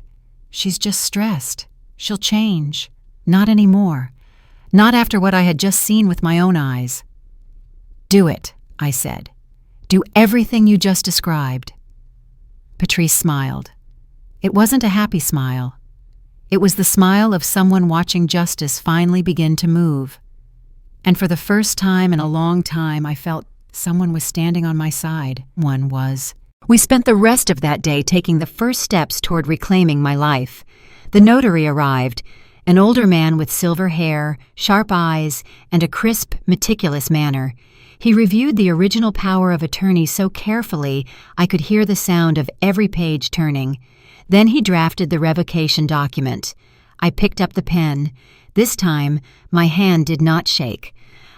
"She's just stressed. She'll change." Not anymore. Not after what I had just seen with my own eyes. "Do it," I said. "Do everything you just described." Patrice smiled. It wasn't a happy smile. It was the smile of someone watching justice finally begin to move. And for the first time in a long time, I felt someone was standing on my side. One was. We spent the rest of that day taking the first steps toward reclaiming my life. The notary arrived, An older man with silver hair, sharp eyes, and a crisp, meticulous manner. He reviewed the original power of attorney so carefully I could hear the sound of every page turning. Then he drafted the revocation document. I picked up the pen. This time, my hand did not shake.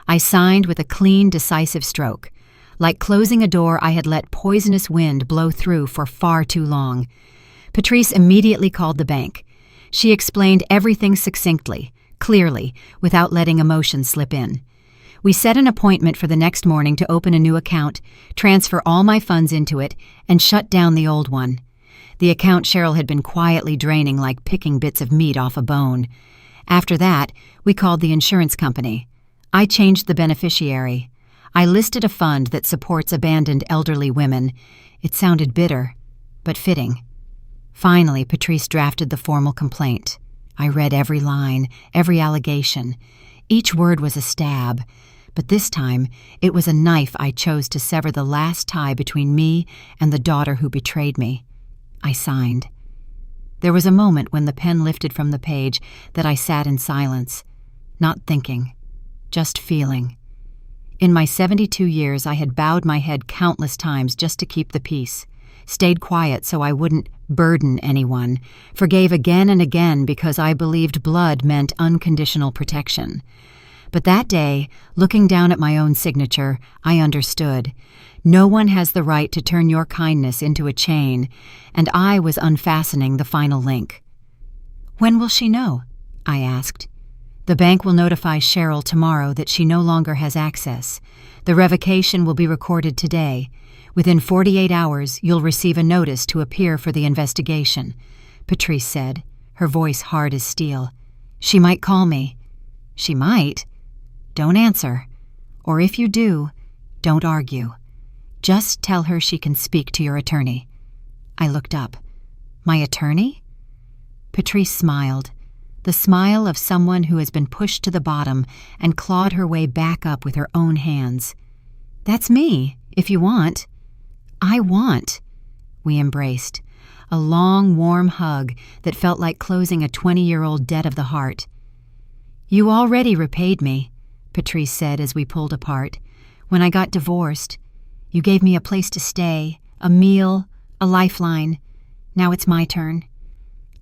I signed with a clean, decisive stroke. Like closing a door I had let poisonous wind blow through for far too long. Patrice immediately called the bank. She explained everything succinctly, clearly, without letting emotion slip in. We set an appointment for the next morning to open a new account, transfer all my funds into it, and shut down the old one. The account Cheryl had been quietly draining like picking bits of meat off a bone. After that, we called the insurance company. I changed the beneficiary. I listed a fund that supports abandoned elderly women. It sounded bitter, but fitting. Finally, Patrice drafted the formal complaint. I read every line, every allegation. Each word was a stab, but this time it was a knife I chose to sever the last tie between me and the daughter who betrayed me. I signed. There was a moment when the pen lifted from the page that I sat in silence, not thinking, just feeling. In my 72 years, I had bowed my head countless times just to keep the peace, stayed quiet so I wouldn't burden anyone, forgave again and again because I believed blood meant unconditional protection. But that day, looking down at my own signature, I understood. No one has the right to turn your kindness into a chain, and I was unfastening the final link. "When will she know?" I asked. "The bank will notify Cheryl tomorrow that she no longer has access. The revocation will be recorded today. Within 48 hours, you'll receive a notice to appear for the investigation," Patrice said, her voice hard as steel. "She might call me." "She might?" "Don't answer. Or if you do, don't argue. Just tell her she can speak to your attorney." I looked up. "My attorney?" Patrice smiled, the smile of someone who has been pushed to the bottom and clawed her way back up with her own hands. "That's me, if you want." "I want." We embraced, a long, warm hug that felt like closing a 20-year-old debt of the heart. "You already repaid me," Patrice said as we pulled apart. "When I got divorced, you gave me a place to stay, a meal, a lifeline. Now it's my turn."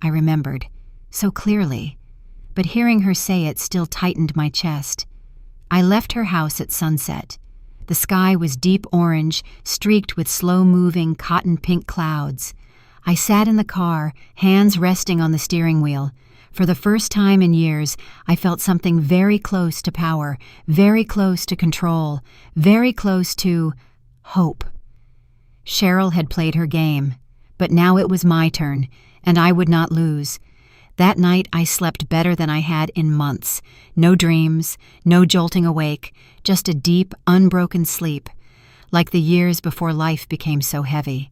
I remembered, so clearly, but hearing her say it still tightened my chest. I left her house at sunset. The sky was deep orange, streaked with slow-moving cotton-pink clouds. I sat in the car, hands resting on the steering wheel. For the first time in years, I felt something very close to power, very close to control, very close to hope. Cheryl had played her game, but now it was my turn, and I would not lose. That night I slept better than I had in months. No dreams, no jolting awake, just a deep, unbroken sleep, like the years before life became so heavy.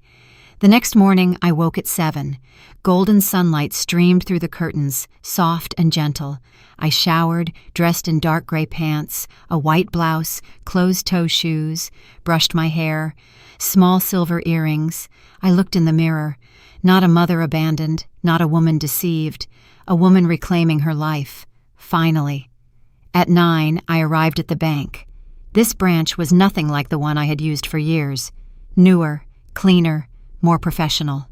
The next morning I woke at 7. Golden sunlight streamed through the curtains, soft and gentle. I showered, dressed in dark gray pants, a white blouse, closed-toe shoes, brushed my hair, small silver earrings. I looked in the mirror. Not a mother abandoned, not a woman deceived, a woman reclaiming her life. Finally. At 9, I arrived at the bank. This branch was nothing like the one I had used for years. Newer, cleaner, more professional.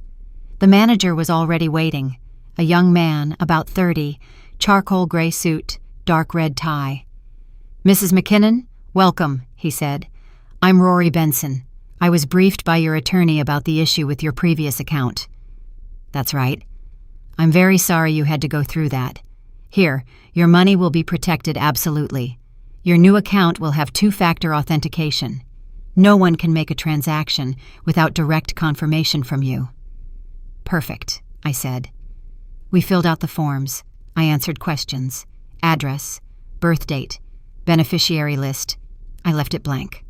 The manager was already waiting, a young man, about 30, charcoal gray suit, dark red tie. "Mrs. McKinnon, welcome," he said. "I'm Rory Benson. I was briefed by your attorney about the issue with your previous account." "That's right. I'm very sorry you had to go through that. Here, your money will be protected absolutely. Your new account will have 2-factor authentication. No one can make a transaction without direct confirmation from you." "Perfect," I said. We filled out the forms. I answered questions. Address, birth date, beneficiary list. I left it blank.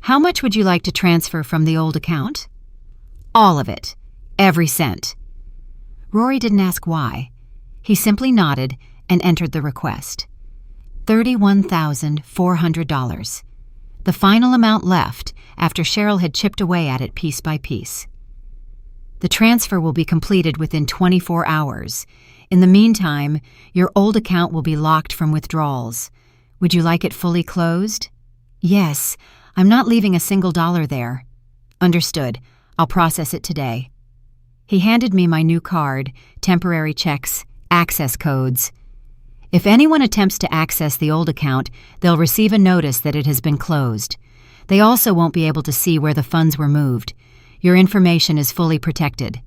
"How much would you like to transfer from the old account?" "All of it. Every cent." Rory didn't ask why. He simply nodded and entered the request. $31,400. The final amount left after Cheryl had chipped away at it piece by piece. "The transfer will be completed within 24 hours. In the meantime, your old account will be locked from withdrawals. Would you like it fully closed? Yes, I'm not leaving a single dollar there. Understood. I'll process it today. He handed me my new card, temporary checks, access codes. If anyone attempts to access the old account, they'll receive a notice that it has been closed. They also won't be able to see where the funds were moved. Your information is fully protected.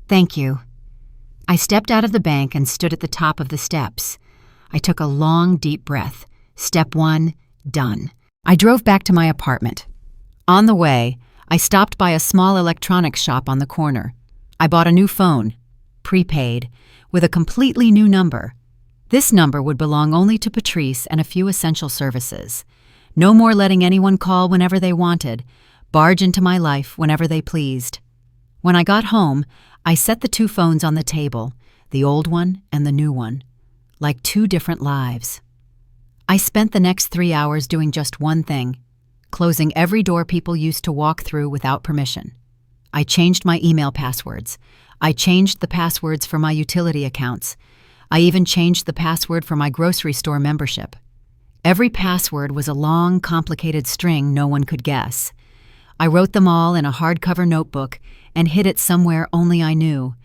Thank you. I stepped out of the bank and stood at the top of the steps. I took a long, deep breath. Step 1, done. I drove back to my apartment. On the way, I stopped by a small electronics shop on the corner. I bought a new phone, prepaid, with a completely new number. This number would belong only to Patrice and a few essential services. No more letting anyone call whenever they wanted, barge into my life whenever they pleased. When I got home, I set the two phones on the table, the old one and the new one, like two different lives. I spent the next 3 hours doing just one thing, closing every door people used to walk through without permission. I changed my email passwords. I changed the passwords for my utility accounts. I even changed the password for my grocery store membership. Every password was a long, complicated string no one could guess. I wrote them all in a hardcover notebook and hid it somewhere only I knew.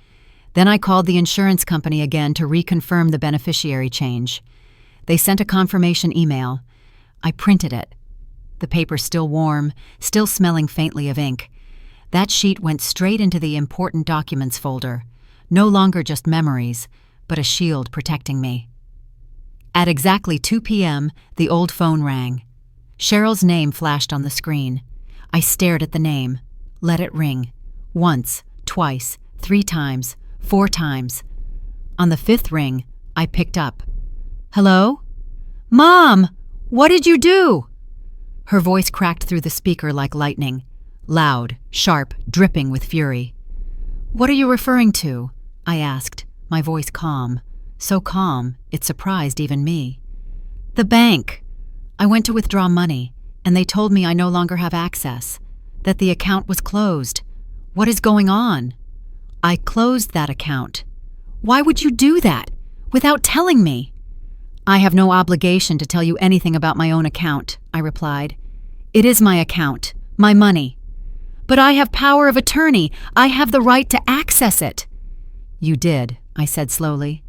Then I called the insurance company again to reconfirm the beneficiary change. They sent a confirmation email. I printed it. The paper still warm, still smelling faintly of ink. That sheet went straight into the important documents folder. No longer just memories, but a shield protecting me. At exactly 2 p.m., the old phone rang. Cheryl's name flashed on the screen. I stared at the name, let it ring. Once, twice, 3 times, 4 times. On the 5th ring, I picked up. Hello? Mom! What did you do? Her voice cracked through the speaker like lightning. Loud, sharp, dripping with fury. What are you referring to? I asked, my voice calm. So calm, it surprised even me. The bank. I went to withdraw money, and they told me I no longer have access, that the account was closed. What is going on? I closed that account. Why would you do that, without telling me? I have no obligation to tell you anything about my own account, I replied. It is my account, my money. But I have power of attorney. I have the right to access it. You did, I said slowly.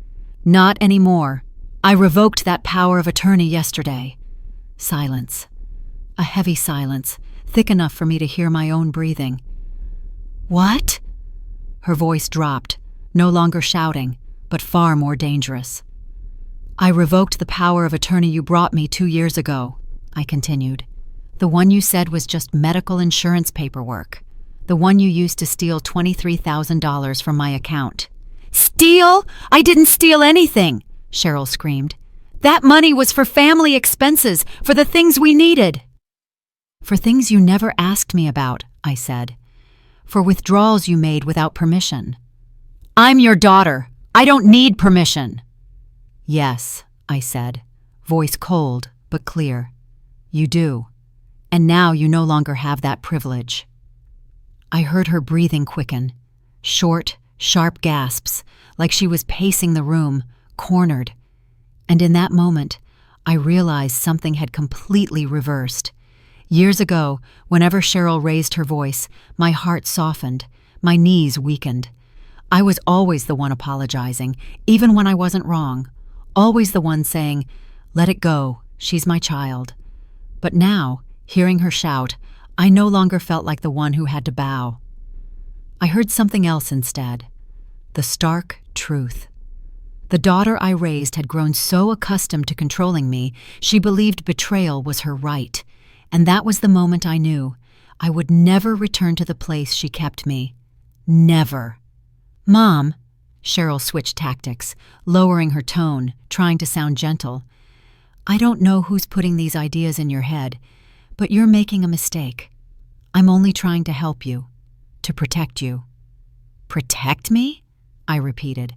Not anymore. I revoked that power of attorney yesterday. Silence. A heavy silence, thick enough for me to hear my own breathing. What? Her voice dropped, no longer shouting, but far more dangerous. I revoked the power of attorney you brought me 2 years ago, I continued. The one you said was just medical insurance paperwork. The one you used to steal $23,000 from my account. Steal? I didn't steal anything, Cheryl screamed. That money was for family expenses, for the things we needed. For things you never asked me about, I said. For withdrawals you made without permission. I'm your daughter. I don't need permission. Yes, I said, voice cold but clear. You do. And now you no longer have that privilege. I heard her breathing quicken, short, sharp gasps, like she was pacing the room, cornered. And in that moment, I realized something had completely reversed. Years ago, whenever Cheryl raised her voice, my heart softened, my knees weakened. I was always the one apologizing, even when I wasn't wrong. Always the one saying, "Let it go, she's my child." But now, hearing her shout, I no longer felt like the one who had to bow. I heard something else instead. The stark truth. The daughter I raised had grown so accustomed to controlling me, she believed betrayal was her right. And that was the moment I knew I would never return to the place she kept me. Never. Mom, Cheryl switched tactics, lowering her tone, trying to sound gentle. I don't know who's putting these ideas in your head, but you're making a mistake. I'm only trying to help you, to protect you. Protect me? I repeated.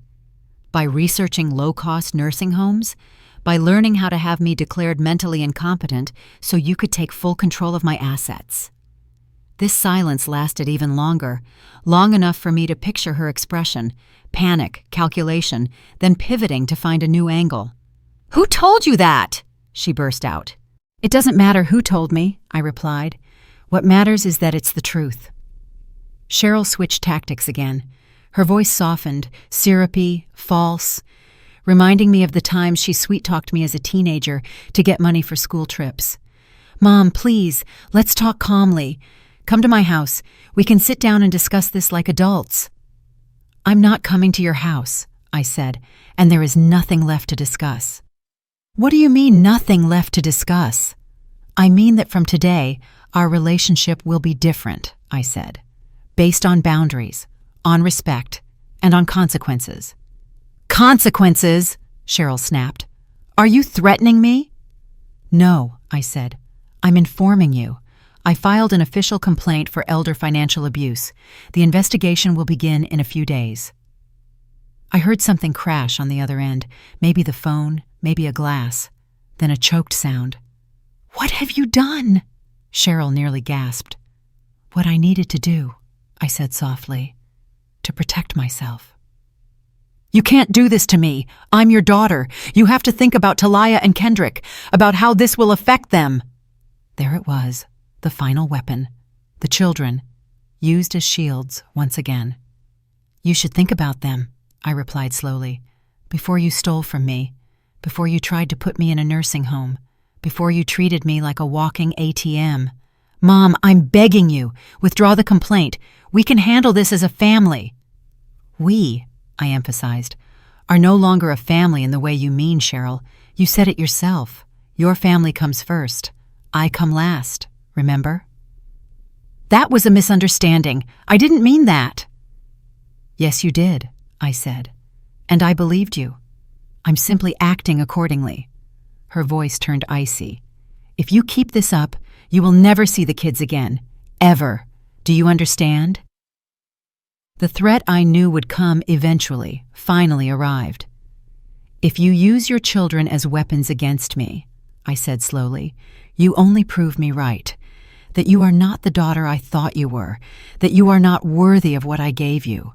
By researching low-cost nursing homes? By learning how to have me declared mentally incompetent so you could take full control of my assets? This silence lasted even longer, long enough for me to picture her expression, panic, calculation, then pivoting to find a new angle. "Who told you that?" she burst out. "It doesn't matter who told me," I replied. "What matters is that it's the truth." Cheryl switched tactics again. Her voice softened, syrupy, false, reminding me of the times she sweet-talked me as a teenager to get money for school trips. "Mom, please, let's talk calmly. Come to my house. We can sit down and discuss this like adults." "I'm not coming to your house," I said, "and there is nothing left to discuss." "What do you mean, nothing left to discuss?" "I mean that from today, our relationship will be different," I said, "based on boundaries, on respect, and on consequences." "Consequences?" Cheryl snapped. "Are you threatening me?" "No," I said. "I'm informing you. I filed an official complaint for elder financial abuse. The investigation will begin in a few days." I heard something crash on the other end, maybe the phone, maybe a glass, then a choked sound. "What have you done?" Cheryl nearly gasped. "What I needed to do," I said softly, "to protect myself." "You can't do this to me. I'm your daughter. You have to think about Talia and Kendrick, about how this will affect them." There it was, the final weapon, the children, used as shields once again. "You should think about them," I replied slowly, "before you stole from me, before you tried to put me in a nursing home, before you treated me like a walking ATM. Mom, I'm begging you, withdraw the complaint. We can handle this as a family." "We," I emphasized, "are no longer a family in the way you mean, Cheryl. You said it yourself. Your family comes first. I come last, remember?" "That was a misunderstanding. I didn't mean that." "Yes, you did," I said, "and I believed you. I'm simply acting accordingly." Her voice turned icy. "If you keep this up, you will never see the kids again. Ever. Do you understand?" The threat I knew would come eventually finally arrived. "If you use your children as weapons against me," I said slowly, "you only prove me right. That you are not the daughter I thought you were. That you are not worthy of what I gave you."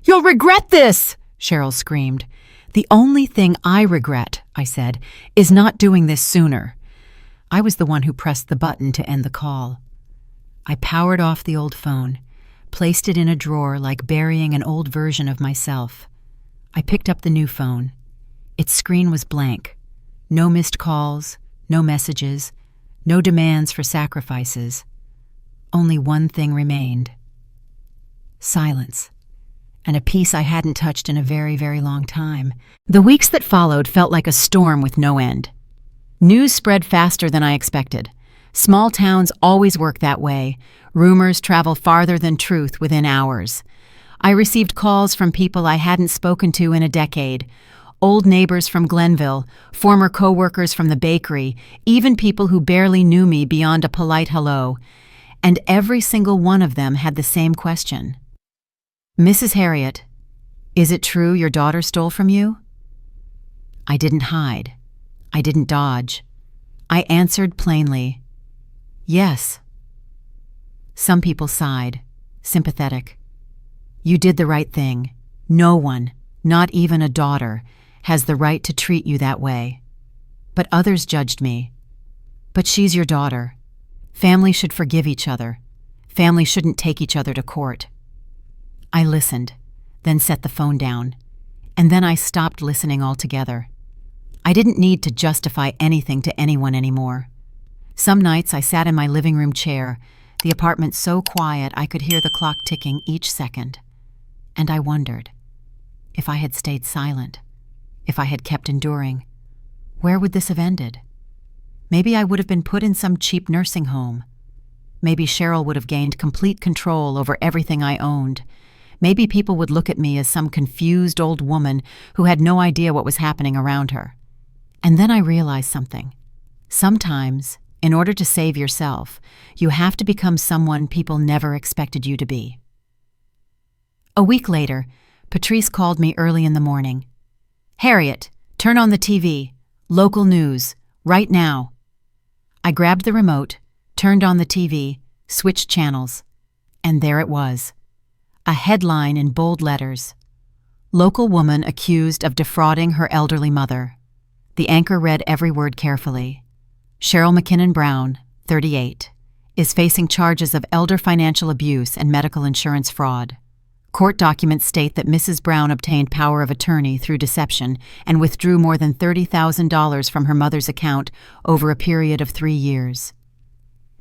"You'll regret this!" Cheryl screamed. "The only thing I regret," I said, "is not doing this sooner." I was the one who pressed the button to end the call. I powered off the old phone, placed it in a drawer like burying an old version of myself. I picked up the new phone. Its screen was blank. No missed calls, no messages, no demands for sacrifices. Only one thing remained. Silence. And a peace I hadn't touched in a very, very long time. The weeks that followed felt like a storm with no end. News spread faster than I expected. Small towns always work that way. Rumors travel farther than truth within hours. I received calls from people I hadn't spoken to in a decade. Old neighbors from Glenville, former co-workers from the bakery, even people who barely knew me beyond a polite hello. And every single one of them had the same question. "Mrs. Harriet, is it true your daughter stole from you?" I didn't hide. I didn't dodge. I answered plainly, "Yes." Some people sighed, sympathetic. "You did the right thing. No one, not even a daughter, has the right to treat you that way." But others judged me. "But she's your daughter. Families should forgive each other. Families shouldn't take each other to court." I listened, then set the phone down, and then I stopped listening altogether. I didn't need to justify anything to anyone anymore. Some nights I sat in my living room chair, the apartment so quiet I could hear the clock ticking each second. And I wondered, if I had stayed silent, if I had kept enduring, where would this have ended? Maybe I would have been put in some cheap nursing home. Maybe Cheryl would have gained complete control over everything I owned. Maybe people would look at me as some confused old woman who had no idea what was happening around her. And then I realized something. Sometimes, in order to save yourself, you have to become someone people never expected you to be. A week later, Patrice called me early in the morning. "Harriet, turn on the TV. Local news. Right now." I grabbed the remote, turned on the TV, switched channels, and there it was. A headline in bold letters. Local woman accused of defrauding her elderly mother. The anchor read every word carefully. Cheryl McKinnon Brown, 38, is facing charges of elder financial abuse and medical insurance fraud. Court documents state that Mrs. Brown obtained power of attorney through deception and withdrew more than $30,000 from her mother's account over a period of 3 years.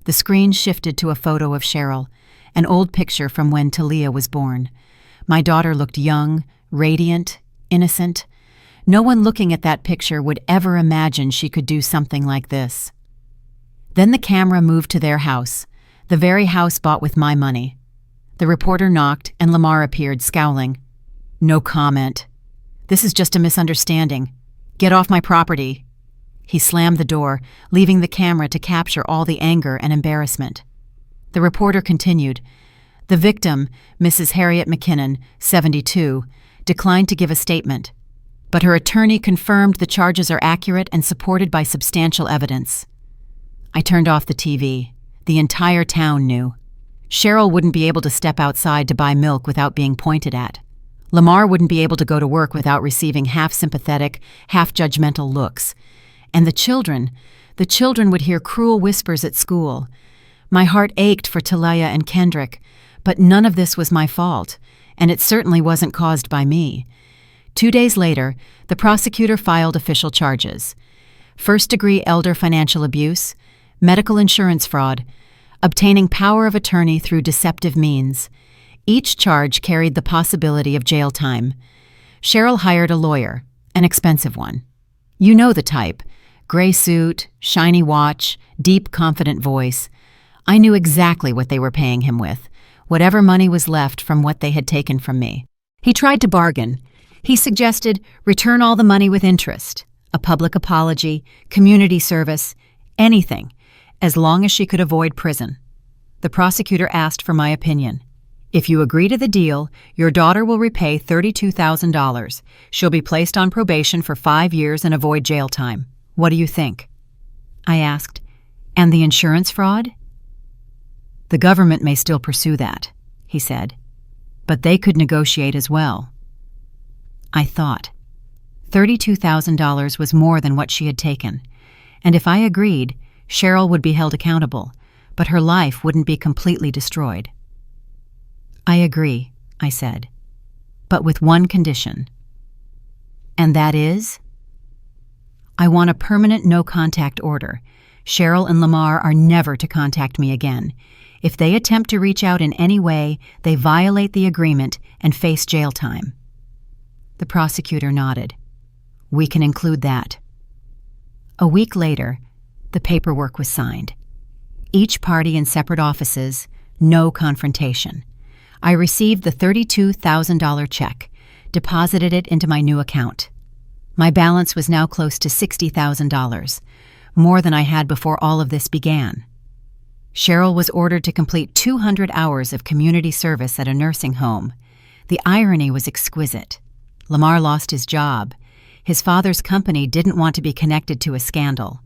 The screen shifted to a photo of Cheryl, an old picture from when Talia was born. My daughter looked young, radiant, innocent. No one looking at that picture would ever imagine she could do something like this. Then the camera moved to their house, the very house bought with my money. The reporter knocked, and Lamar appeared, scowling. "No comment. This is just a misunderstanding. Get off my property." He slammed the door, leaving the camera to capture all the anger and embarrassment. The reporter continued. The victim, Mrs. Harriet McKinnon, 72, declined to give a statement, but her attorney confirmed the charges are accurate and supported by substantial evidence. I turned off the TV. The entire town knew. Cheryl wouldn't be able to step outside to buy milk without being pointed at. Lamar wouldn't be able to go to work without receiving half-sympathetic, half-judgmental looks. And the children would hear cruel whispers at school. My heart ached for Talia and Kendrick, but none of this was my fault, and it certainly wasn't caused by me. 2 days later, the prosecutor filed official charges. First-degree elder financial abuse, medical insurance fraud, obtaining power of attorney through deceptive means. Each charge carried the possibility of jail time. Cheryl hired a lawyer, an expensive one. You know the type. Gray suit, shiny watch, deep, confident voice. I knew exactly what they were paying him with, whatever money was left from what they had taken from me. He tried to bargain. He suggested return all the money with interest, a public apology, community service, anything, as long as she could avoid prison. The prosecutor asked for my opinion. If you agree to the deal, your daughter will repay $32,000. She'll be placed on probation for 5 years and avoid jail time. What do you think? I asked, and the insurance fraud? The government may still pursue that, he said, but they could negotiate as well. I thought. $32,000 was more than what she had taken, and if I agreed, Cheryl would be held accountable, but her life wouldn't be completely destroyed. I agree, I said, but with one condition. And that is? I want a permanent no-contact order. Cheryl and Lamar are never to contact me again. If they attempt to reach out in any way, they violate the agreement and face jail time. The prosecutor nodded. We can include that. A week later, the paperwork was signed. Each party in separate offices, no confrontation. I received the $32,000 check, deposited it into my new account. My balance was now close to $60,000, more than I had before all of this began. Cheryl was ordered to complete 200 hours of community service at a nursing home. The irony was exquisite. Lamar lost his job. His father's company didn't want to be connected to a scandal.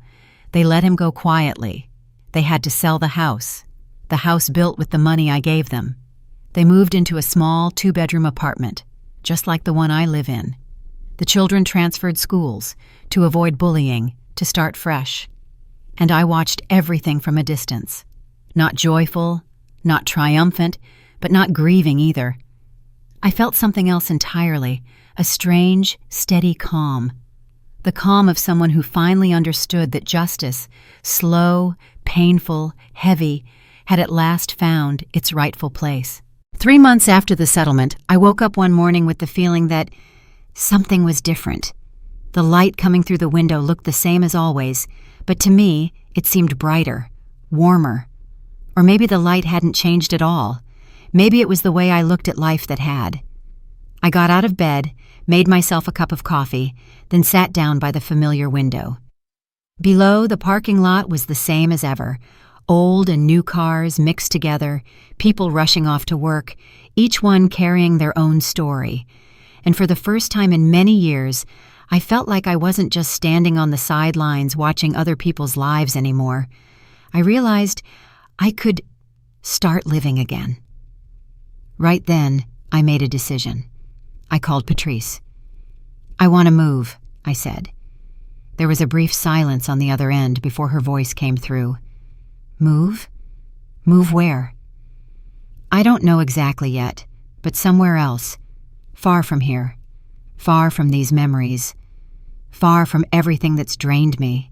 They let him go quietly. They had to sell the house built with the money I gave them. They moved into a small 2-bedroom apartment, just like the one I live in. The children transferred schools to avoid bullying, to start fresh. And I watched everything from a distance. Not joyful, not triumphant, but not grieving either. I felt something else entirely, a strange, steady calm. The calm of someone who finally understood that justice, slow, painful, heavy, had at last found its rightful place. 3 months after the settlement, I woke up one morning with the feeling that something was different. The light coming through the window looked the same as always, but to me, it seemed brighter, warmer. Or maybe the light hadn't changed at all. Maybe it was the way I looked at life that had. I got out of bed, made myself a cup of coffee, then sat down by the familiar window. Below, the parking lot was the same as ever. Old and new cars mixed together, people rushing off to work, each one carrying their own story. And for the first time in many years, I felt like I wasn't just standing on the sidelines watching other people's lives anymore. I realized I could Start living again. Right then, I made a decision. I called Patrice. "I want to move," I said. There was a brief silence on the other end before her voice came through. "Move? Move where?" "I don't know exactly yet, but somewhere else. Far from here. Far from these memories. Far from everything that's drained me."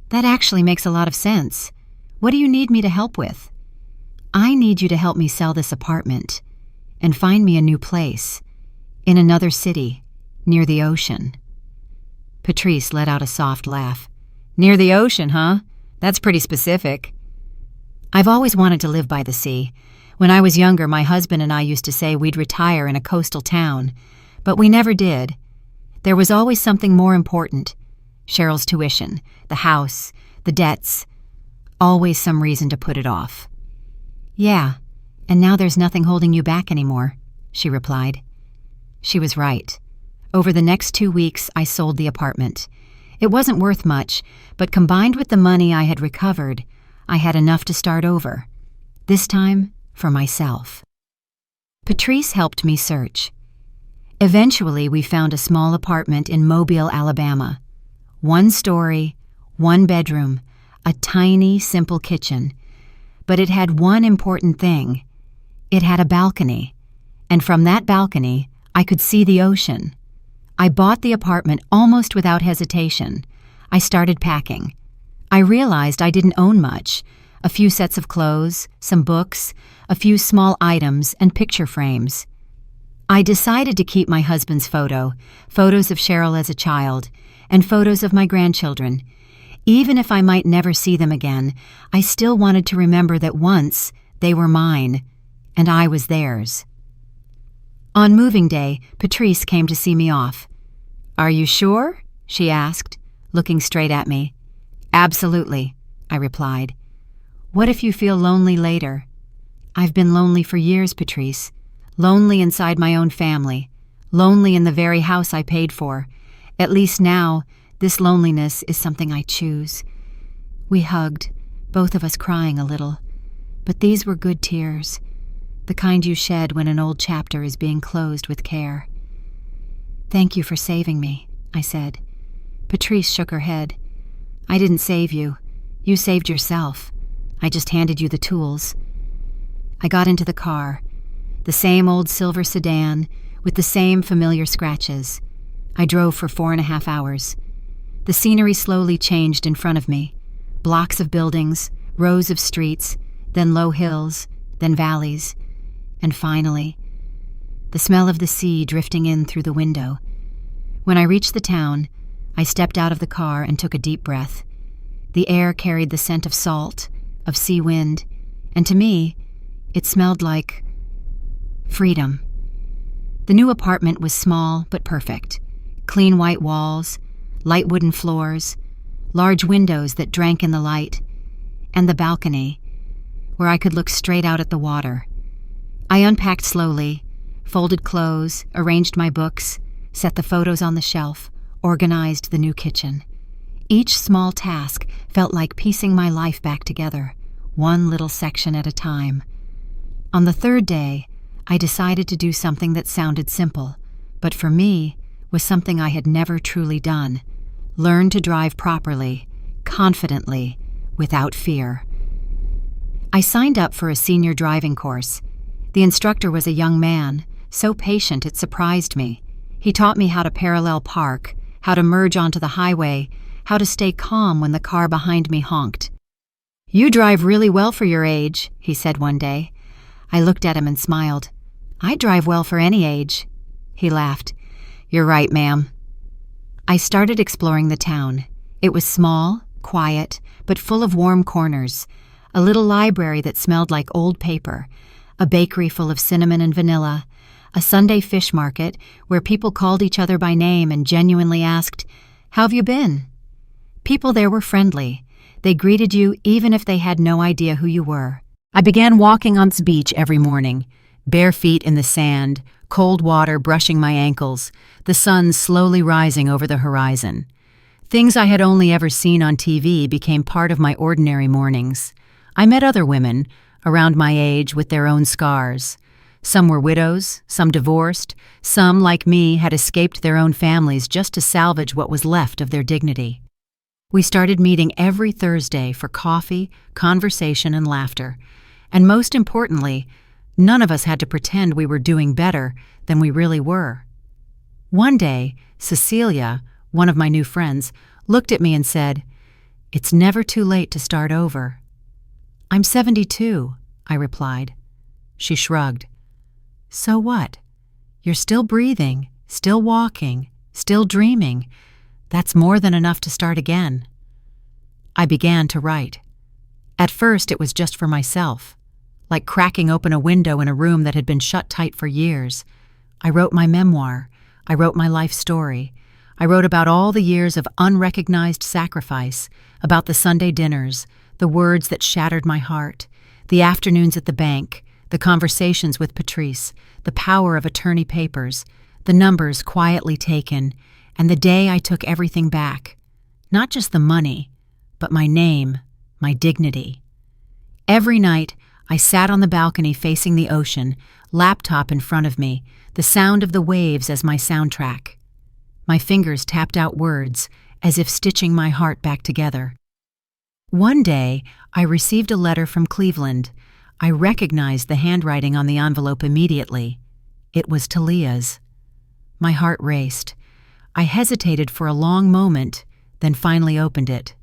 "That actually makes a lot of sense. What do you need me to help with?" "I need you to help me sell this apartment and find me a new place, in another city, near the ocean." Patrice let out a soft laugh. "Near the ocean, huh? That's pretty specific." "I've always wanted to live by the sea. When I was younger, my husband and I used to say we'd retire in a coastal town, but we never did. There was always something more important. Cheryl's tuition, the house, the debts. Always some reason to put it off." "Yeah, and now there's nothing holding you back anymore," she replied. She was right. Over the next 2 weeks, I sold the apartment. It wasn't worth much, but combined with the money I had recovered, I had enough to start over. This time, for myself. Patrice helped me search. Eventually, we found a small apartment in Mobile, Alabama. 1 story, 1 bedroom, a tiny, simple kitchen. But it had one important thing. It had a balcony, and from that balcony, I could see the ocean. I bought the apartment almost without hesitation. I started packing. I realized I didn't own much. A few sets of clothes, some books, a few small items, and picture frames. I decided to keep my husband's photos of Cheryl as a child, and photos of my grandchildren. Even if I might never see them again, I still wanted to remember that once they were mine, and I was theirs. On moving day, Patrice came to see me off. "Are you sure?" she asked, looking straight at me. "Absolutely," I replied. "What if you feel lonely later?" "I've been lonely for years, Patrice. Lonely inside my own family. Lonely in the very house I paid for. At least now, this loneliness is something I choose." We hugged, both of us crying a little. But these were good tears, the kind you shed when an old chapter is being closed with care. "Thank you for saving me," I said. Patrice shook her head. "I didn't save you. You saved yourself. I just handed you the tools." I got into the car, the same old silver sedan with the same familiar scratches. I drove for 4.5 hours. The scenery slowly changed in front of me. Blocks of buildings, rows of streets, then low hills, then valleys, and finally, the smell of the sea drifting in through the window. When I reached the town, I stepped out of the car and took a deep breath. The air carried the scent of salt, of sea wind, and to me, it smelled like freedom. The new apartment was small but perfect. Clean white walls, light wooden floors, large windows that drank in the light, and the balcony, where I could look straight out at the water. I unpacked slowly, folded clothes, arranged my books, set the photos on the shelf, organized the new kitchen. Each small task felt like piecing my life back together, one little section at a time. On the 3rd day, I decided to do something that sounded simple, but for me was something I had never truly done. Learn to drive properly, confidently, without fear. I signed up for a senior driving course. The instructor was a young man, so patient it surprised me. He taught me how to parallel park, how to merge onto the highway, how to stay calm when the car behind me honked. "You drive really well for your age," he said one day. I looked at him and smiled. "I drive well for any age." He laughed. "You're right, ma'am." I started exploring the town. It was small, quiet, but full of warm corners. A little library that smelled like old paper, a bakery full of cinnamon and vanilla, a Sunday fish market where people called each other by name and genuinely asked, "How've you been?" People there were friendly. They greeted you even if they had no idea who you were. I began walking on this beach every morning, bare feet in the sand, cold water brushing my ankles, the sun slowly rising over the horizon. Things I had only ever seen on TV became part of my ordinary mornings. I met other women, around my age with their own scars. Some were widows, some divorced, some, like me, had escaped their own families just to salvage what was left of their dignity. We started meeting every Thursday for coffee, conversation, and laughter. And most importantly, none of us had to pretend we were doing better than we really were. One day, Cecilia, one of my new friends, looked at me and said, "It's never too late to start over." "I'm 72, I replied. She shrugged. "So what? You're still breathing, still walking, still dreaming. That's more than enough to start again." I began to write. At first, it was just for myself, like cracking open a window in a room that had been shut tight for years. I wrote my memoir. I wrote my life story. I wrote about all the years of unrecognized sacrifice, about the Sunday dinners, the words that shattered my heart, the afternoons at the bank, the conversations with Patrice, the power of attorney papers, the numbers quietly taken, and the day I took everything back. Not just the money, but my name, my dignity. Every night, I sat on the balcony facing the ocean, laptop in front of me, the sound of the waves as my soundtrack. My fingers tapped out words, as if stitching my heart back together. One day, I received a letter from Cleveland. I recognized the handwriting on the envelope immediately. It was Talia's. My heart raced. I hesitated for a long moment, then finally opened it.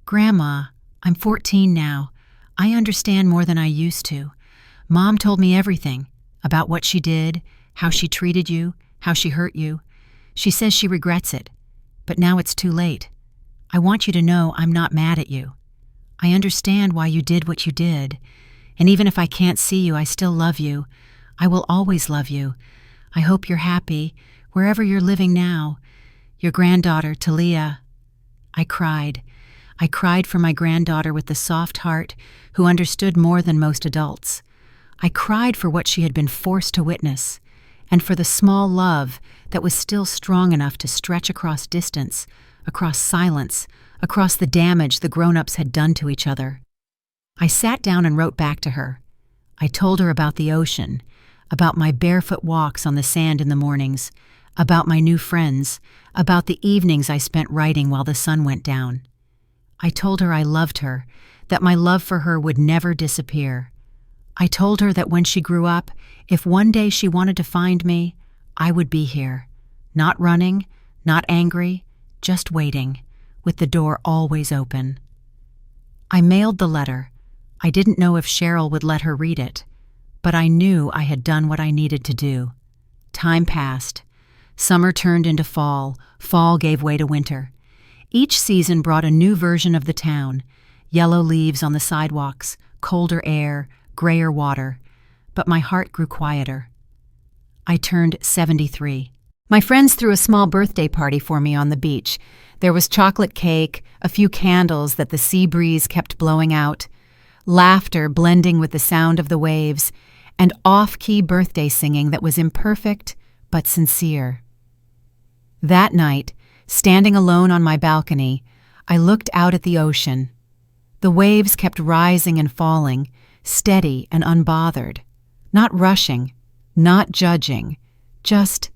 "Grandma, I'm 14 now. I understand more than I used to. Mom told me everything, about what she did, how she treated you, how she hurt you. She says she regrets it, but now it's too late. I want you to know I'm not mad at you. I understand why you did what you did. And even if I can't see you, I still love you. I will always love you. I hope you're happy, wherever you're living now. Your granddaughter, Talia." I cried. I cried for my granddaughter with the soft heart who understood more than most adults. I cried for what she had been forced to witness, and for the small love that was still strong enough to stretch across distance, across silence, across the damage the grown-ups had done to each other. I sat down and wrote back to her. I told her about the ocean, about my barefoot walks on the sand in the mornings, about my new friends, about the evenings I spent writing while the sun went down. I told her I loved her, that my love for her would never disappear. I told her that when she grew up, if one day she wanted to find me, I would be here, not running, not angry, just waiting, with the door always open. I mailed the letter. I didn't know if Cheryl would let her read it, but I knew I had done what I needed to do. Time passed. Summer turned into fall. Fall gave way to winter. Each season brought a new version of the town: yellow leaves on the sidewalks, colder air, grayer water. But my heart grew quieter. I turned 73. My friends threw a small birthday party for me on the beach. There was chocolate cake, a few candles that the sea breeze kept blowing out, laughter blending with the sound of the waves, and off-key birthday singing that was imperfect but sincere. That night, standing alone on my balcony, I looked out at the ocean. The waves kept rising and falling, steady and unbothered, not rushing, not judging, just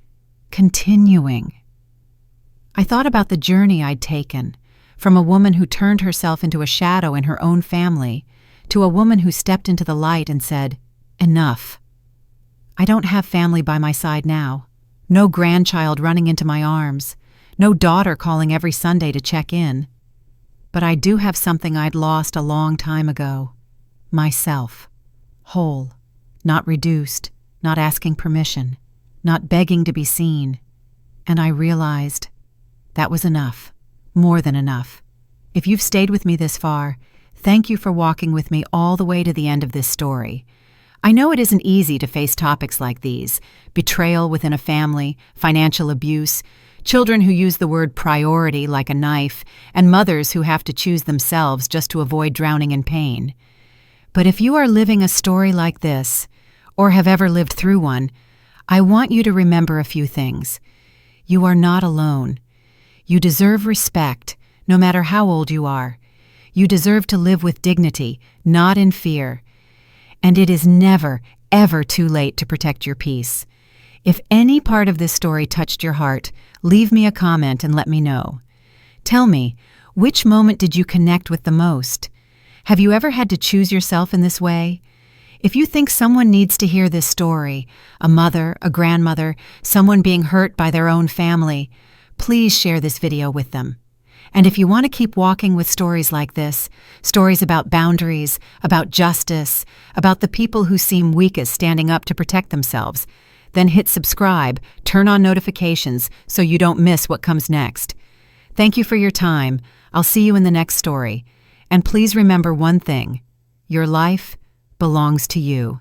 continuing. I thought about the journey I'd taken, from a woman who turned herself into a shadow in her own family, to a woman who stepped into the light and said, "Enough." I don't have family by my side now, no grandchild running into my arms, no daughter calling every Sunday to check in. But I do have something I'd lost a long time ago: myself, whole, not reduced, not asking permission, not begging to be seen. And I realized that was enough, more than enough. If you've stayed with me this far, thank you for walking with me all the way to the end of this story. I know it isn't easy to face topics like these: betrayal within a family, financial abuse, children who use the word priority like a knife, and mothers who have to choose themselves just to avoid drowning in pain. But if you are living a story like this, or have ever lived through one, I want you to remember a few things. You are not alone. You deserve respect, no matter how old you are. You deserve to live with dignity, not in fear. and it is never, ever too late to protect your peace. If any part of this story touched your heart, leave me a comment and let me know. Tell me, which moment did you connect with the most? Have you ever had to choose yourself in this way? If you think someone needs to hear this story, a mother, a grandmother, someone being hurt by their own family, please share this video with them. And if you want to keep walking with stories like this, stories about boundaries, about justice, about the people who seem weakest standing up to protect themselves, then hit subscribe, turn on notifications so you don't miss what comes next. Thank you for your time. I'll see you in the next story. And please remember one thing: your life belongs to you.